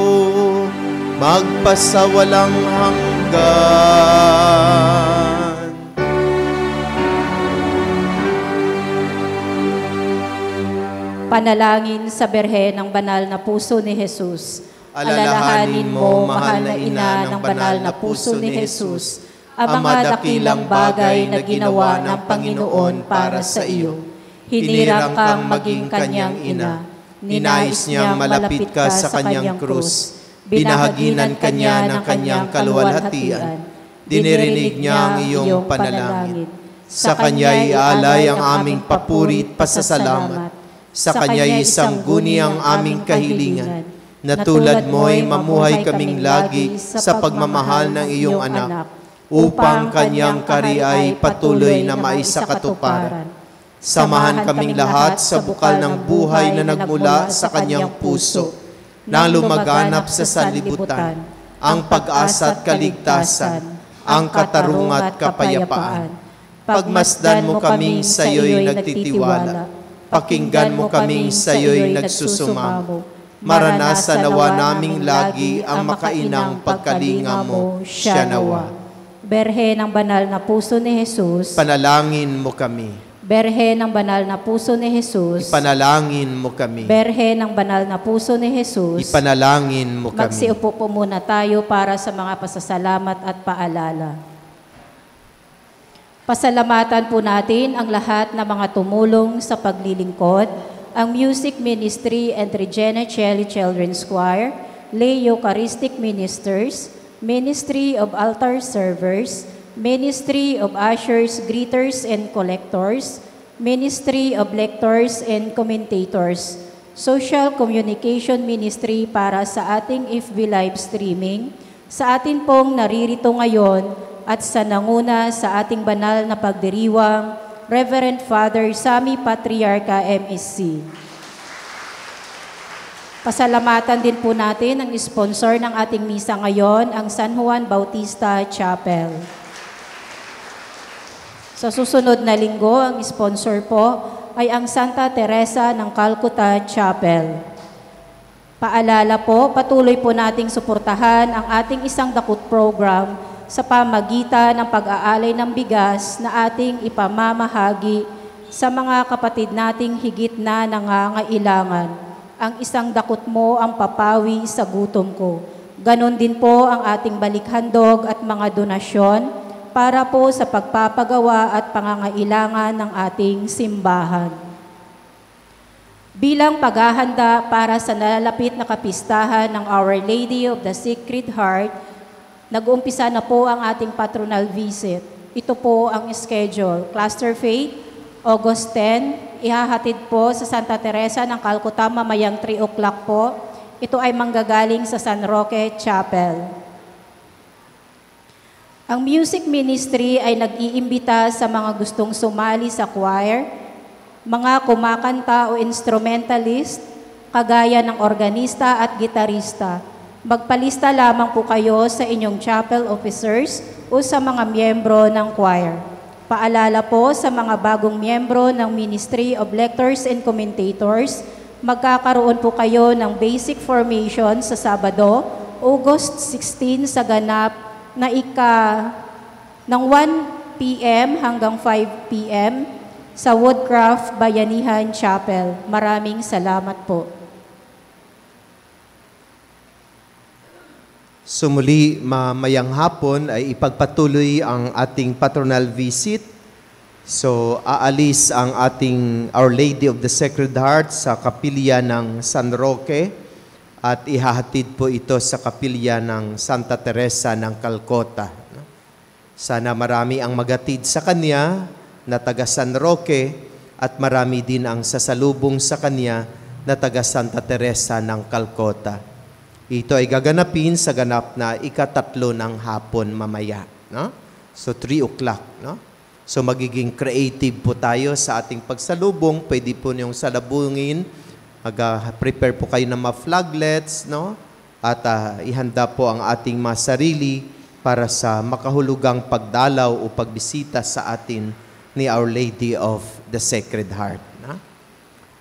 magpasawalang hanggan. Panalangin sa Berhe ng Banal na Puso ni Jesus. Alalahanin mo, mahal na ina ng banal na puso ni Jesus, ang mga dakilang bagay na ginawa ng Panginoon para sa iyo. Hinirang kang maging kanyang ina. Ninais niyang malapit ka sa kanyang krus. Binahaginan kanya ng kanyang kaluwalhatian. Dinirinig niya ang iyong panalangin. Sa kanya'y alay ang aming papuri at pasasalamat. Sa kanya'y sangguni ang aming kahilingan, na tulad mo'y mamuhay kaming lagi sa pagmamahal ng iyong anak, upang kanyang kariay patuloy na maisakatuparan. Samahan kaming lahat sa bukal ng buhay na nagmula sa kanyang puso, na lumaganap sa sanlibutan, ang pag-asa at kaligtasan, ang katarungan at kapayapaan. Pagmasdan mo kaming sa iyo'y nagtitiwala, pakinggan mo kaming sa iyo'y nagsusumamo. Maranasan nawa naming lagi ang makainang pagkalinga mo, siya nawa. Berhe ng Banal na Puso ni Jesus, Panalangin mo kami. Berhe ng Banal na Puso ni Jesus, Ipanalangin mo kami. Berhe ng Banal na Puso ni Jesus. Ipanalangin mo kami. Magsiupo po muna tayo para sa mga pasasalamat at paalala. Pasalamatan po natin ang lahat ng mga tumulong sa paglilingkod, ang Music Ministry and Regina Celli Children's Choir, Lay Eucharistic Ministers, Ministry of Altar Servers, Ministry of Ushers, Greeters, and Collectors, Ministry of Lectors and Commentators, Social Communication Ministry para sa ating FB live streaming, sa atin pong naririto ngayon, at sa nanguna sa ating banal na pagdiriwang, Reverend Father Sammy Patriarca MSC. Pasalamatan din po natin ang sponsor ng ating misa ngayon, ang San Juan Bautista Chapel. Sa susunod na linggo, ang sponsor po ay ang Santa Teresa ng Calcutta Chapel. Paalala po, patuloy po nating suportahan ang ating isang dakot program sa pamagitan ng pag-aalay ng bigas na ating ipamamahagi sa mga kapatid nating higit na nangangailangan. Ang isang dakot mo ang papawi sa gutom ko. Ganon din po ang ating balikhandog at mga donasyon para po sa pagpapagawa at pangangailangan ng ating simbahan. Bilang paghahanda para sa nalalapit na kapistahan ng Our Lady of the Sacred Heart, nag-uumpisa na po ang ating patronal visit. Ito po ang schedule. Cluster Faith, August 10, ihahatid po sa Santa Teresa ng Calcutta mamayang 3 o'clock po. Ito ay manggagaling sa San Roque Chapel. Ang music ministry ay nag-iimbita sa mga gustong sumali sa choir, mga kumakanta o instrumentalist, kagaya ng organista at gitarista. Magpalista lamang po kayo sa inyong chapel officers o sa mga miyembro ng choir. Paalala po sa mga bagong miyembro ng Ministry of Lectors and Commentators, magkakaroon po kayo ng basic formation sa Sabado, August 16 sa ganap na ng 1 p.m. hanggang 5 p.m. sa Woodcraft Bayanihan Chapel. Maraming salamat po. Sumuli, mamayang hapon ay ipagpatuloy ang ating patronal visit. So, aalis ang ating Our Lady of the Sacred Heart sa kapilya ng San Roque at ihahatid po ito sa kapilya ng Santa Teresa ng Calcutta. Sana marami ang magatid sa kanya na taga San Roque at marami din ang sasalubong sa kanya na taga Santa Teresa ng Calcutta. Ito ay gaganapin sa ganap na ika-3 ng hapon mamaya. No? So 3 o'clock. No? So magiging creative po tayo sa ating pagsalubong. Pwede po niyong salubungin. Prepare po kayo ng mga flaglets. No? At ihanda po ang ating mga sarili para sa makahulugang pagdalaw o pagbisita sa atin ni Our Lady of the Sacred Heart. No?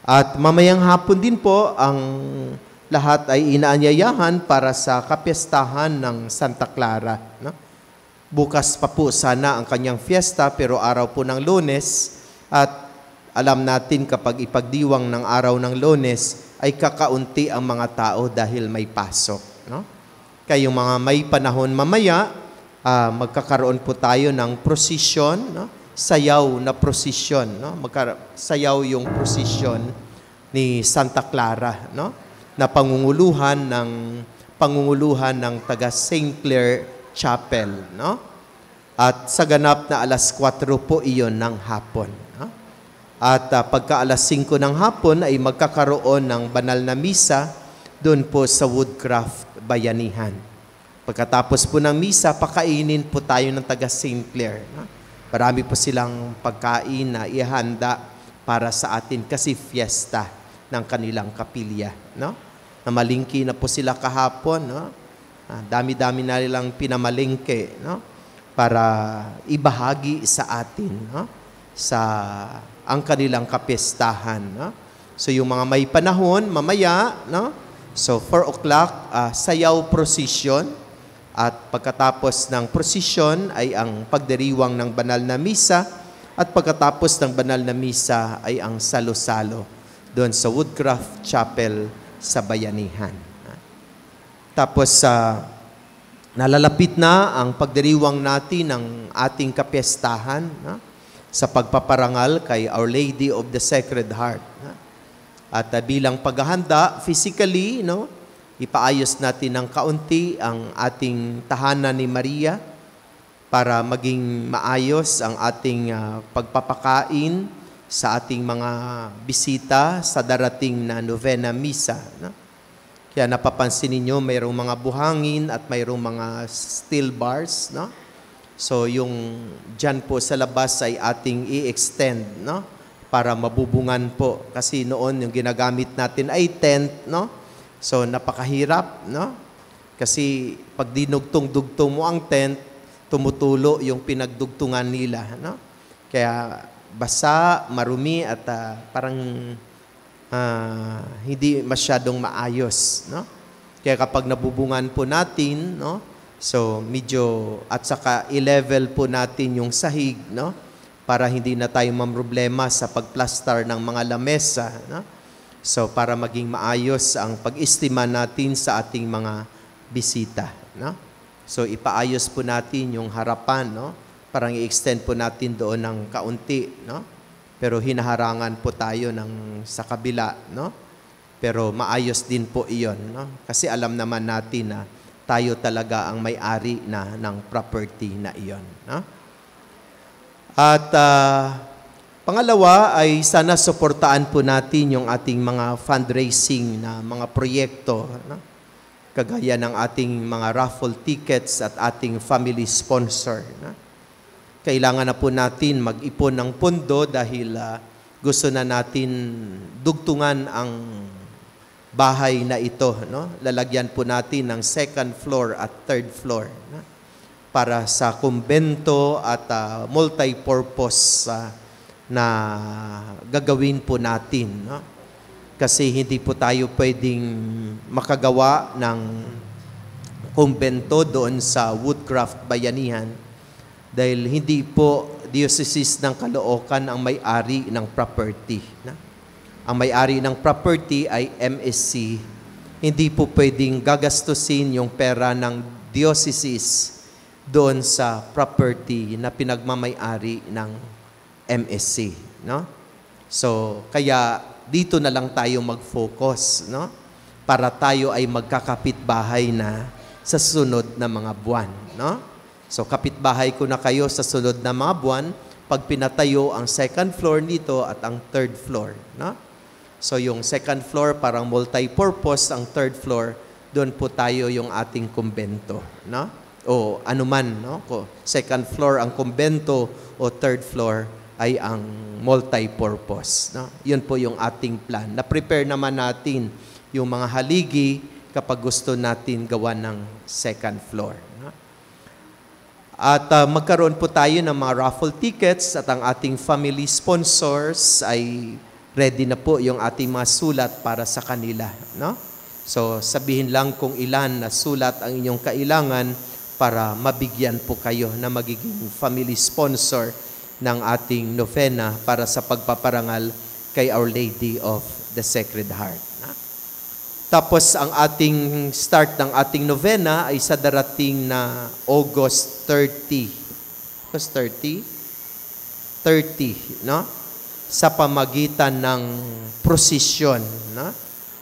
At mamayang hapon din po ang lahat ay inaanyayahan para sa kapiyastahan ng Santa Clara. No? Bukas pa po sana ang kanyang fiesta pero araw po ng Lunes at alam natin kapag ipagdiwang ng araw ng Lunes ay kakaunti ang mga tao dahil may pasok. No? Kayong mga may panahon mamaya, magkakaroon po tayo ng prosesyon, no? Sayaw na prosesyon. No? Sayaw yung prosesyon ni Santa Clara, no? Na pangunguluhan ng taga St. Clare Chapel, no? At sa ganap na alas 4 po iyon ng hapon, no? At pagka alas 5 ng hapon ay magkakaroon ng banal na misa doon po sa Woodcraft Bayanihan. Pagkatapos po ng misa, pakainin po tayo ng taga St. Clare, no? Marami po silang pagkain na ihanda para sa atin kasi fiesta ng kanilang kapilya, no? Namalingki na po sila kahapon, no? Dami-dami na nilang pinamalingke, no? Para ibahagi sa atin, no? Sa ang kanilang kapistahan, no? So yung mga may panahon mamaya, no? So 4 o'clock sayaw procession at pagkatapos ng procession ay ang pagdiriwang ng banal na misa at pagkatapos ng banal na misa ay ang salo-salo doon sa Woodcraft Chapel sa Bayanihan. Tapos nalalapit na ang pagdiriwang natin ng ating kapiyastahan, no? Sa pagpaparangal kay Our Lady of the Sacred Heart. No? At bilang paghahanda, physically, no? Ipaayos natin ng kaunti ang ating tahanan ni Maria para maging maayos ang ating pagpapakain sa ating mga bisita sa darating na novena misa. No? Kaya napapansin ninyo, mayroong mga buhangin at mayroong mga steel bars. No? So yung dyan po sa labas ay ating i-extend, no? Para mabubungan po. Kasi noon yung ginagamit natin ay tent. No? So napakahirap. No? Kasi pag dinugtong-dugtong mo ang tent, tumutulo yung pinagdugtungan nila. No? Kaya basa, marumi at parang hindi masyadong maayos, no? Kaya kapag nabubungan po natin, no? So medyo at saka i-level po natin yung sahig, no? Para hindi na tayo mamroblema sa pagplastar ng mga lamesa, no? So para maging maayos ang pag-estima natin sa ating mga bisita, no? So ipaayos po natin yung harapan, no? Parang i-extend po natin doon ng kaunti, no? Pero hinaharangan po tayo sa kabila, no? Pero maayos din po iyon, no? Kasi alam naman natin na tayo talaga ang may-ari ng property na iyon, no? At pangalawa ay sana suportaan po natin yung ating mga fundraising na mga proyekto, no? Kagaya ng ating mga raffle tickets at ating family sponsor, no? Kailangan na po natin mag-ipon ng pondo dahil gusto na natin dugtungan ang bahay na ito, no? Lalagyan po natin ng 2nd floor at 3rd floor, no? Para sa kumbento at multi-purpose na gagawin po natin, no? Kasi hindi po tayo pwedeng makagawa ng kumbento doon sa Woodcraft Bayanihan dahil hindi po Diocese ng Caloocan ang may-ari ng property. Na? Ang may-ari ng property ay MSC. Hindi po pwedeng gagastusin yung pera ng Diocese doon sa property na pinagmamay-ari ng MSC. No? So, kaya dito na lang tayo mag-focus, no? Para tayo ay magkakapitbahay na sa sunod na mga buwan. No? So, kapitbahay ko na kayo sa sunod na mga buwan pag pinatayo ang 2nd floor nito at ang 3rd floor. No? So, yung 2nd floor parang multi-purpose, ang 3rd floor doon po tayo yung ating kumbento, no? O anuman, no? Second floor ang kumbento o third floor ay ang multi-purpose, no? Yun po yung ating plan. Na-prepare naman natin yung mga haligi kapag gusto natin gawa ng second floor, no? At magkaroon po tayo ng mga raffle tickets at ang ating family sponsors ay ready na po yung ating mga sulat para sa kanila, no? So, sabihin lang kung ilan na sulat ang inyong kailangan para mabigyan po kayo na magiging family sponsor ng ating novena para sa pagpaparangal kay Our Lady of the Sacred Heart. Tapos, ang ating start ng ating novena ay sa darating na August 30. August 30? 30, no? Sa pamagitan ng prosesyon, no?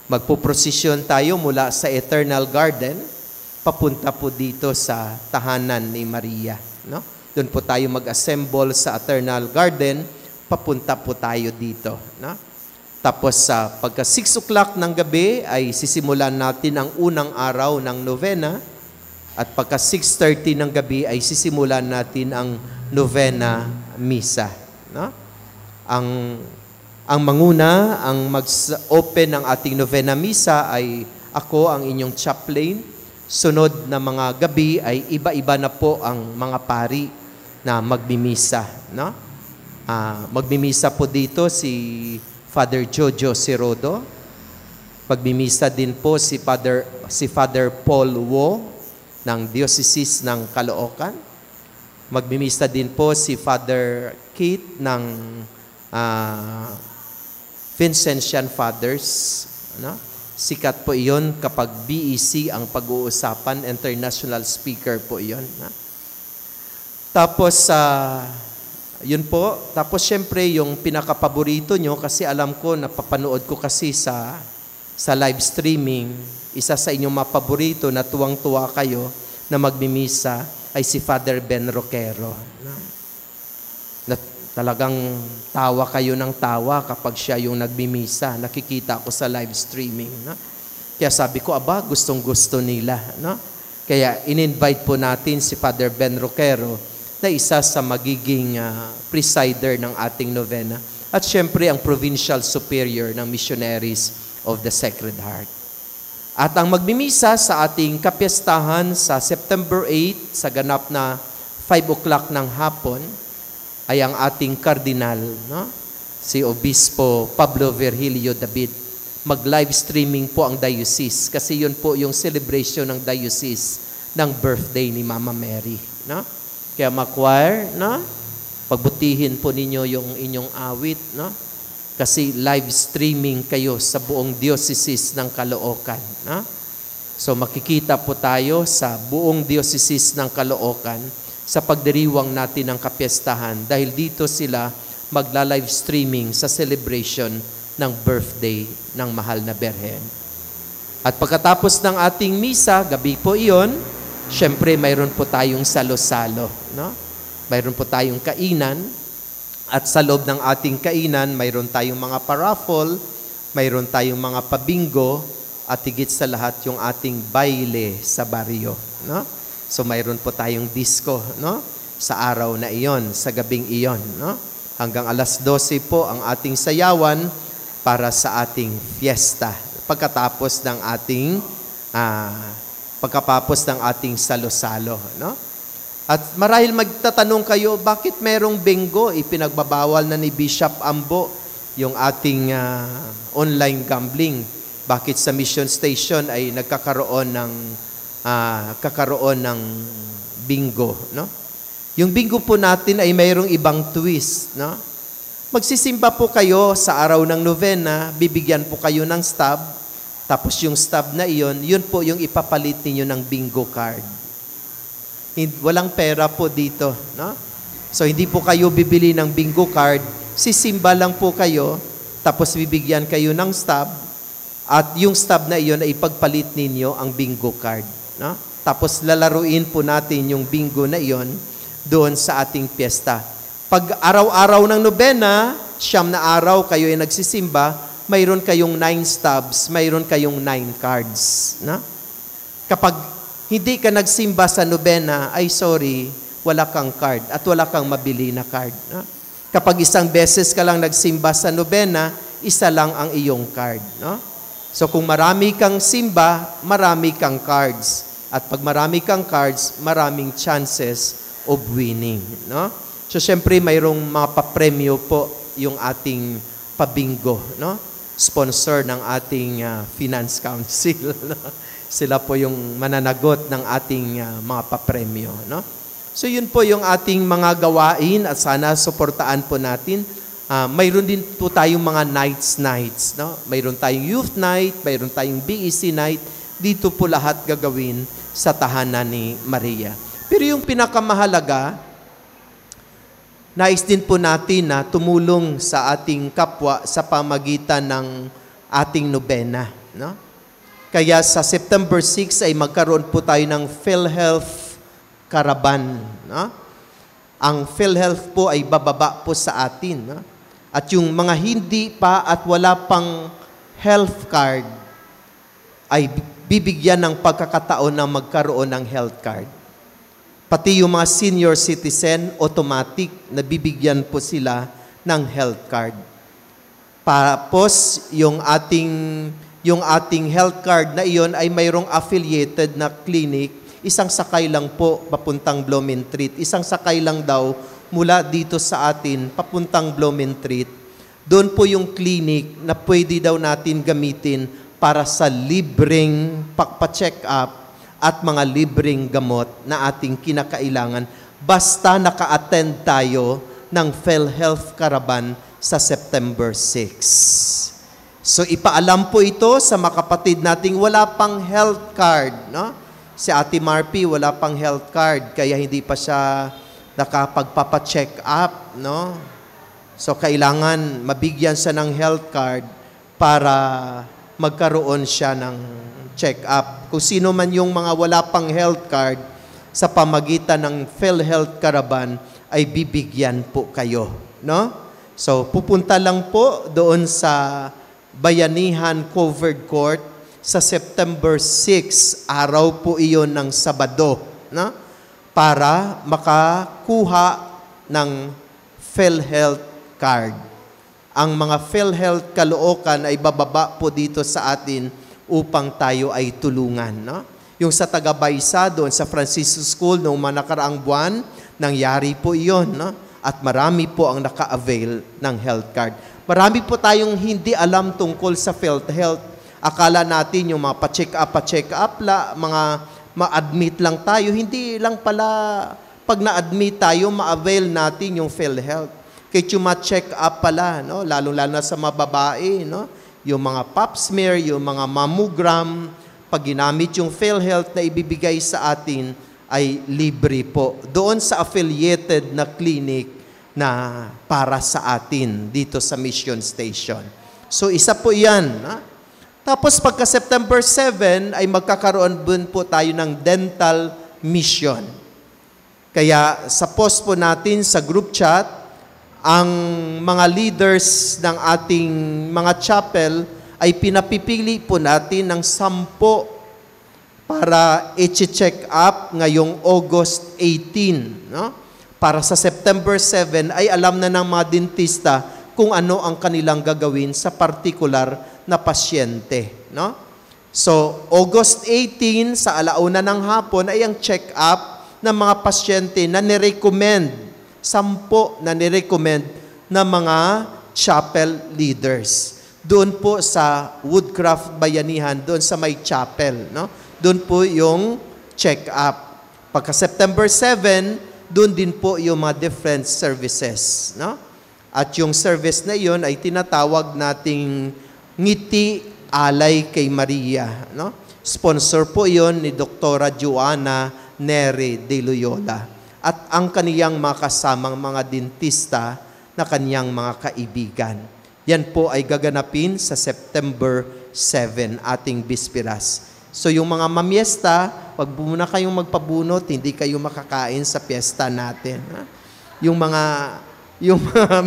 Magpuprosesyon tayo mula sa Eternal Garden, papunta po dito sa tahanan ni Maria, no? Doon po tayo mag-assemble sa Eternal Garden, papunta po tayo dito, no? Tapos sa pagka 6 o'clock ng gabi ay sisimulan natin ang unang araw ng novena at pagka 6:30 ng gabi ay sisimulan natin ang novena misa, no? Ang manguna, ang mag-open ng ating novena misa ay ako, ang inyong chaplain. Sunod na mga gabi ay iba-iba na po ang mga pari na magmimisa, no? Magmimisa po dito si Father Jojo Sirodo. Magmimisa din po si Father Paul Wo ng Diocese ng Caloocan. Magmimisa din po si Father Kate ng Vincentian Fathers, no? Sikat po iyon kapag BEC ang pag-uusapan, international speaker po iyon, no? Tapos yun po. Tapos syempre yung pinakapaborito nyo, kasi alam ko, napapanood ko kasi sa live streaming, isa sa inyong mapaborito na tuwang-tuwa kayo na magmimisa ay si Father Ben Roquero. Na talagang tawa kayo ng tawa kapag siya yung nagmimisa. Nakikita ko sa live streaming, no? Kaya sabi ko, gustong-gusto nila, no? Kaya in-invite po natin si Father Ben Roquero na isa sa magiging presider ng ating novena. At syempre, ang Provincial Superior ng Missionaries of the Sacred Heart. At ang magmimisa sa ating kapiyastahan sa September 8, sa ganap na 5 o'clock ng hapon, ay ang ating kardinal, no? Si Obispo Pablo Virgilio David. Mag-live streaming po ang diocese kasi yun po yung celebration ng diocese ng birthday ni Mama Mary, no? Kaya ma-choir, no? Pagbutihin po ninyo yung inyong awit, no? Kasi live streaming kayo sa buong diocese ng Caloocan, no? So makikita po tayo sa buong diocese ng Caloocan sa pagdiriwang natin ng kapiyastahan dahil dito sila magla-live streaming sa celebration ng birthday ng mahal na Berhen. At pagkatapos ng ating misa, gabi po iyon, syempre, mayroon po tayong salo-salo, no? Mayroon po tayong kainan, at sa loob ng ating kainan, mayroon tayong mga paraffle, mayroon tayong mga pabingo, at higit sa lahat yung ating baile sa baryo, no? So, mayroon po tayong disco, no? Sa araw na iyon, sa gabing iyon, no? Hanggang alas 12 po ang ating sayawan para sa ating fiesta. Pagkatapos ng ating salo-salo, no? At marahil magtatanong kayo, bakit merong bingo? Ipinagbabawal na ni Bishop Ambo yung ating online gambling. Bakit sa mission station ay nagkakaroon ng bingo, no? Yung bingo po natin ay mayroong ibang twist, no? Magsisimba po kayo sa araw ng novena, bibigyan po kayo ng stub. Tapos yung stub na iyon, yun po yung ipapalit ninyo ng bingo card. Walang pera po dito, no? So hindi po kayo bibili ng bingo card, sisimba lang po kayo, tapos bibigyan kayo ng stub, at yung stub na iyon ay ipagpalit ninyo ang bingo card, no? Tapos lalaruin po natin yung bingo na iyon doon sa ating piyesta. Pag araw-araw ng nobena, 9 na araw kayo ay nagsisimba, mayroon kayong 9 stubs, mayroon kayong 9 cards, no? Kapag hindi ka nagsimba sa nobena, ay sorry, wala kang card at wala kang mabili na card. No? Kapag isang beses ka lang nagsimba sa nobena, isa lang ang iyong card. No? So kung marami kang simba, marami kang cards. At pag marami kang cards, maraming chances of winning. No? So syempre mayroong mga papremyo po yung ating pabingo. No? Sponsor ng ating Finance Council. No? Sila po yung mananagot ng ating mga papremyo. No? So yun po yung ating mga gawain at sana suportaan po natin. Mayroon din po tayong mga nights. No? Mayroon tayong youth night, mayroon tayong BEC night. Dito po lahat gagawin sa tahanan ni Maria. Pero yung pinakamahalaga, nais din po natin na tumulong sa ating kapwa sa pamagitan ng ating nobena. No? Kaya sa September 6 ay magkaroon po tayo ng PhilHealth Caravan. No? Ang PhilHealth po ay bababa po sa atin. No? At yung mga hindi pa at wala pang health card ay bibigyan ng pagkakataon na magkaroon ng health card. Pati yung mga senior citizen, automatic na bibigyan po sila ng health card. Tapos yung ating health card na iyon ay mayroong affiliated na clinic, isang sakay lang po papuntang Blumentritt. Isang sakay lang daw mula dito sa atin papuntang Blumentritt. Doon po yung clinic na pwede daw natin gamitin para sa libreng pagpa-check up at mga libreng gamot na ating kinakailangan basta naka-attend tayo ng PhilHealth Caravan sa September 6. So ipaalam po ito sa mga kapatid nating wala pang health card. No? Si Ate Marpy wala pang health card kaya hindi pa siya nakapagpapacheck up. No? So kailangan mabigyan siya ng health card para magkaroon siya ng check-up. Kung sino man yung mga wala pang health card sa pamagitan ng PhilHealth Caravan ay bibigyan po kayo. No? So pupunta lang po doon sa Bayanihan Covered Court sa September 6, araw po iyon ng Sabado, no? Para makakuha ng PhilHealth card. Ang mga PhilHealth Caloocan ay bababa po dito sa atin upang tayo ay tulungan. No? Yung sa Tagabaysa, doon sa Francisco School, noong mga nakaraang buwan, nangyari po iyon. No? At marami po ang naka-avail ng health card. Marami po tayong hindi alam tungkol sa PhilHealth. Akala natin yung mga pa-check up, mga ma-admit lang tayo. Hindi lang pala pag na-admit tayo, ma-avail natin yung PhilHealth. Kaya yung ma-check up pala, no? Lalo-lalo na sa mga babae, no? Yung mga pap smear, yung mga mammogram, pag ginamit yung PhilHealth na ibibigay sa atin, ay libre po. Doon sa affiliated na clinic na para sa atin dito sa Mission Station. So isa po yan. Ha? Tapos pagka September 7 ay magkakaroon din po tayo ng dental mission. Kaya sa post po natin sa group chat, ang mga leaders ng ating mga chapel ay pinapipili po natin ng 10 para i-check up ngayong August 18. No? Para sa September 7 ay alam na ng mga dentista kung ano ang kanilang gagawin sa particular na pasyente. No? So, August 18 sa alauna ng hapon ay ang check-up ng mga pasyente na nirecommend, 10 na nirecommend ng mga chapel leaders. Doon po sa Woodcraft Bayanihan, doon sa may chapel. No? Doon po yung check-up. Pagka September 7, doon din po yung mga different services. No? At yung service na iyon ay tinatawag nating Ngiti Alay kay Maria. No? Sponsor po iyon ni Dr. Joanna Neri de Loyola. At ang kaniyang mga kasamang mga dentista na kaniyang mga kaibigan. Yan po ay gaganapin sa September 7, ating bispiras. So yung mga mamiesta, wag muna kayong magpabunot, hindi kayo makakain sa piyesta natin. Ha? Yung mga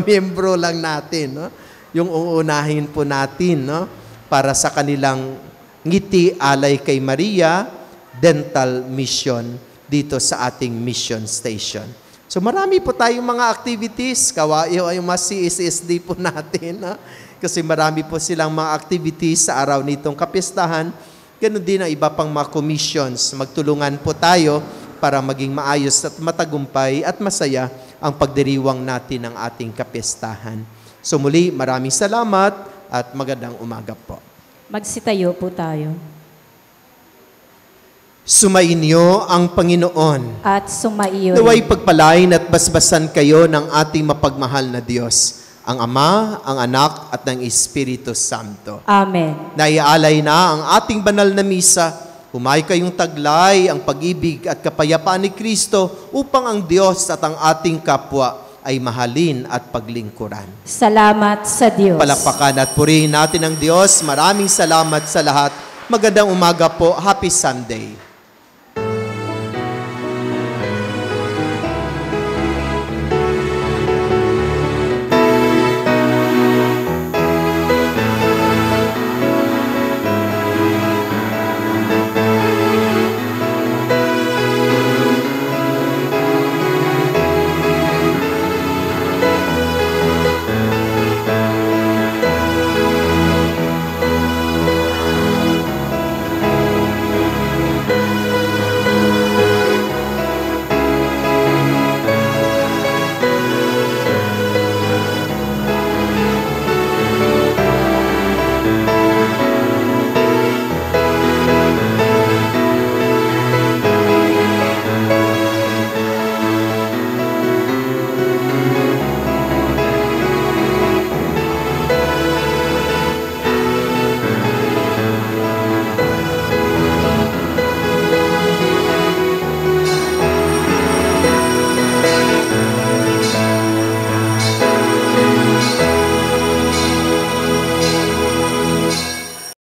miyembro lang natin, no? Yung uunahin po natin, no? Para sa kanilang Ngiti Alay kay Maria, dental mission dito sa ating mission station. So marami po tayong mga activities, yung mga CSSD po natin, ha? Kasi marami po silang mga activities sa araw nitong kapistahan. Ganun din ang iba pang mga commissions. Magtulungan po tayo para maging maayos at matagumpay at masaya ang pagdiriwang natin ng ating kapistahan. So muli, maraming salamat at magandang umaga po. Magsitayo po tayo. Sumainyo ang Panginoon. At sumaiyo. Naway pagpalain at basbasan kayo ng ating mapagmahal na Diyos, ang Ama, ang Anak, at ng Espiritu Santo. Amen. Naiaalay na ang ating banal na misa. Humay kayong taglay ang pag-ibig at kapayapaan ni Kristo upang ang Diyos at ang ating kapwa ay mahalin at paglingkuran. Salamat sa Diyos. Palakpakan at purihin natin ang Diyos. Maraming salamat sa lahat. Magandang umaga po. Happy Sunday.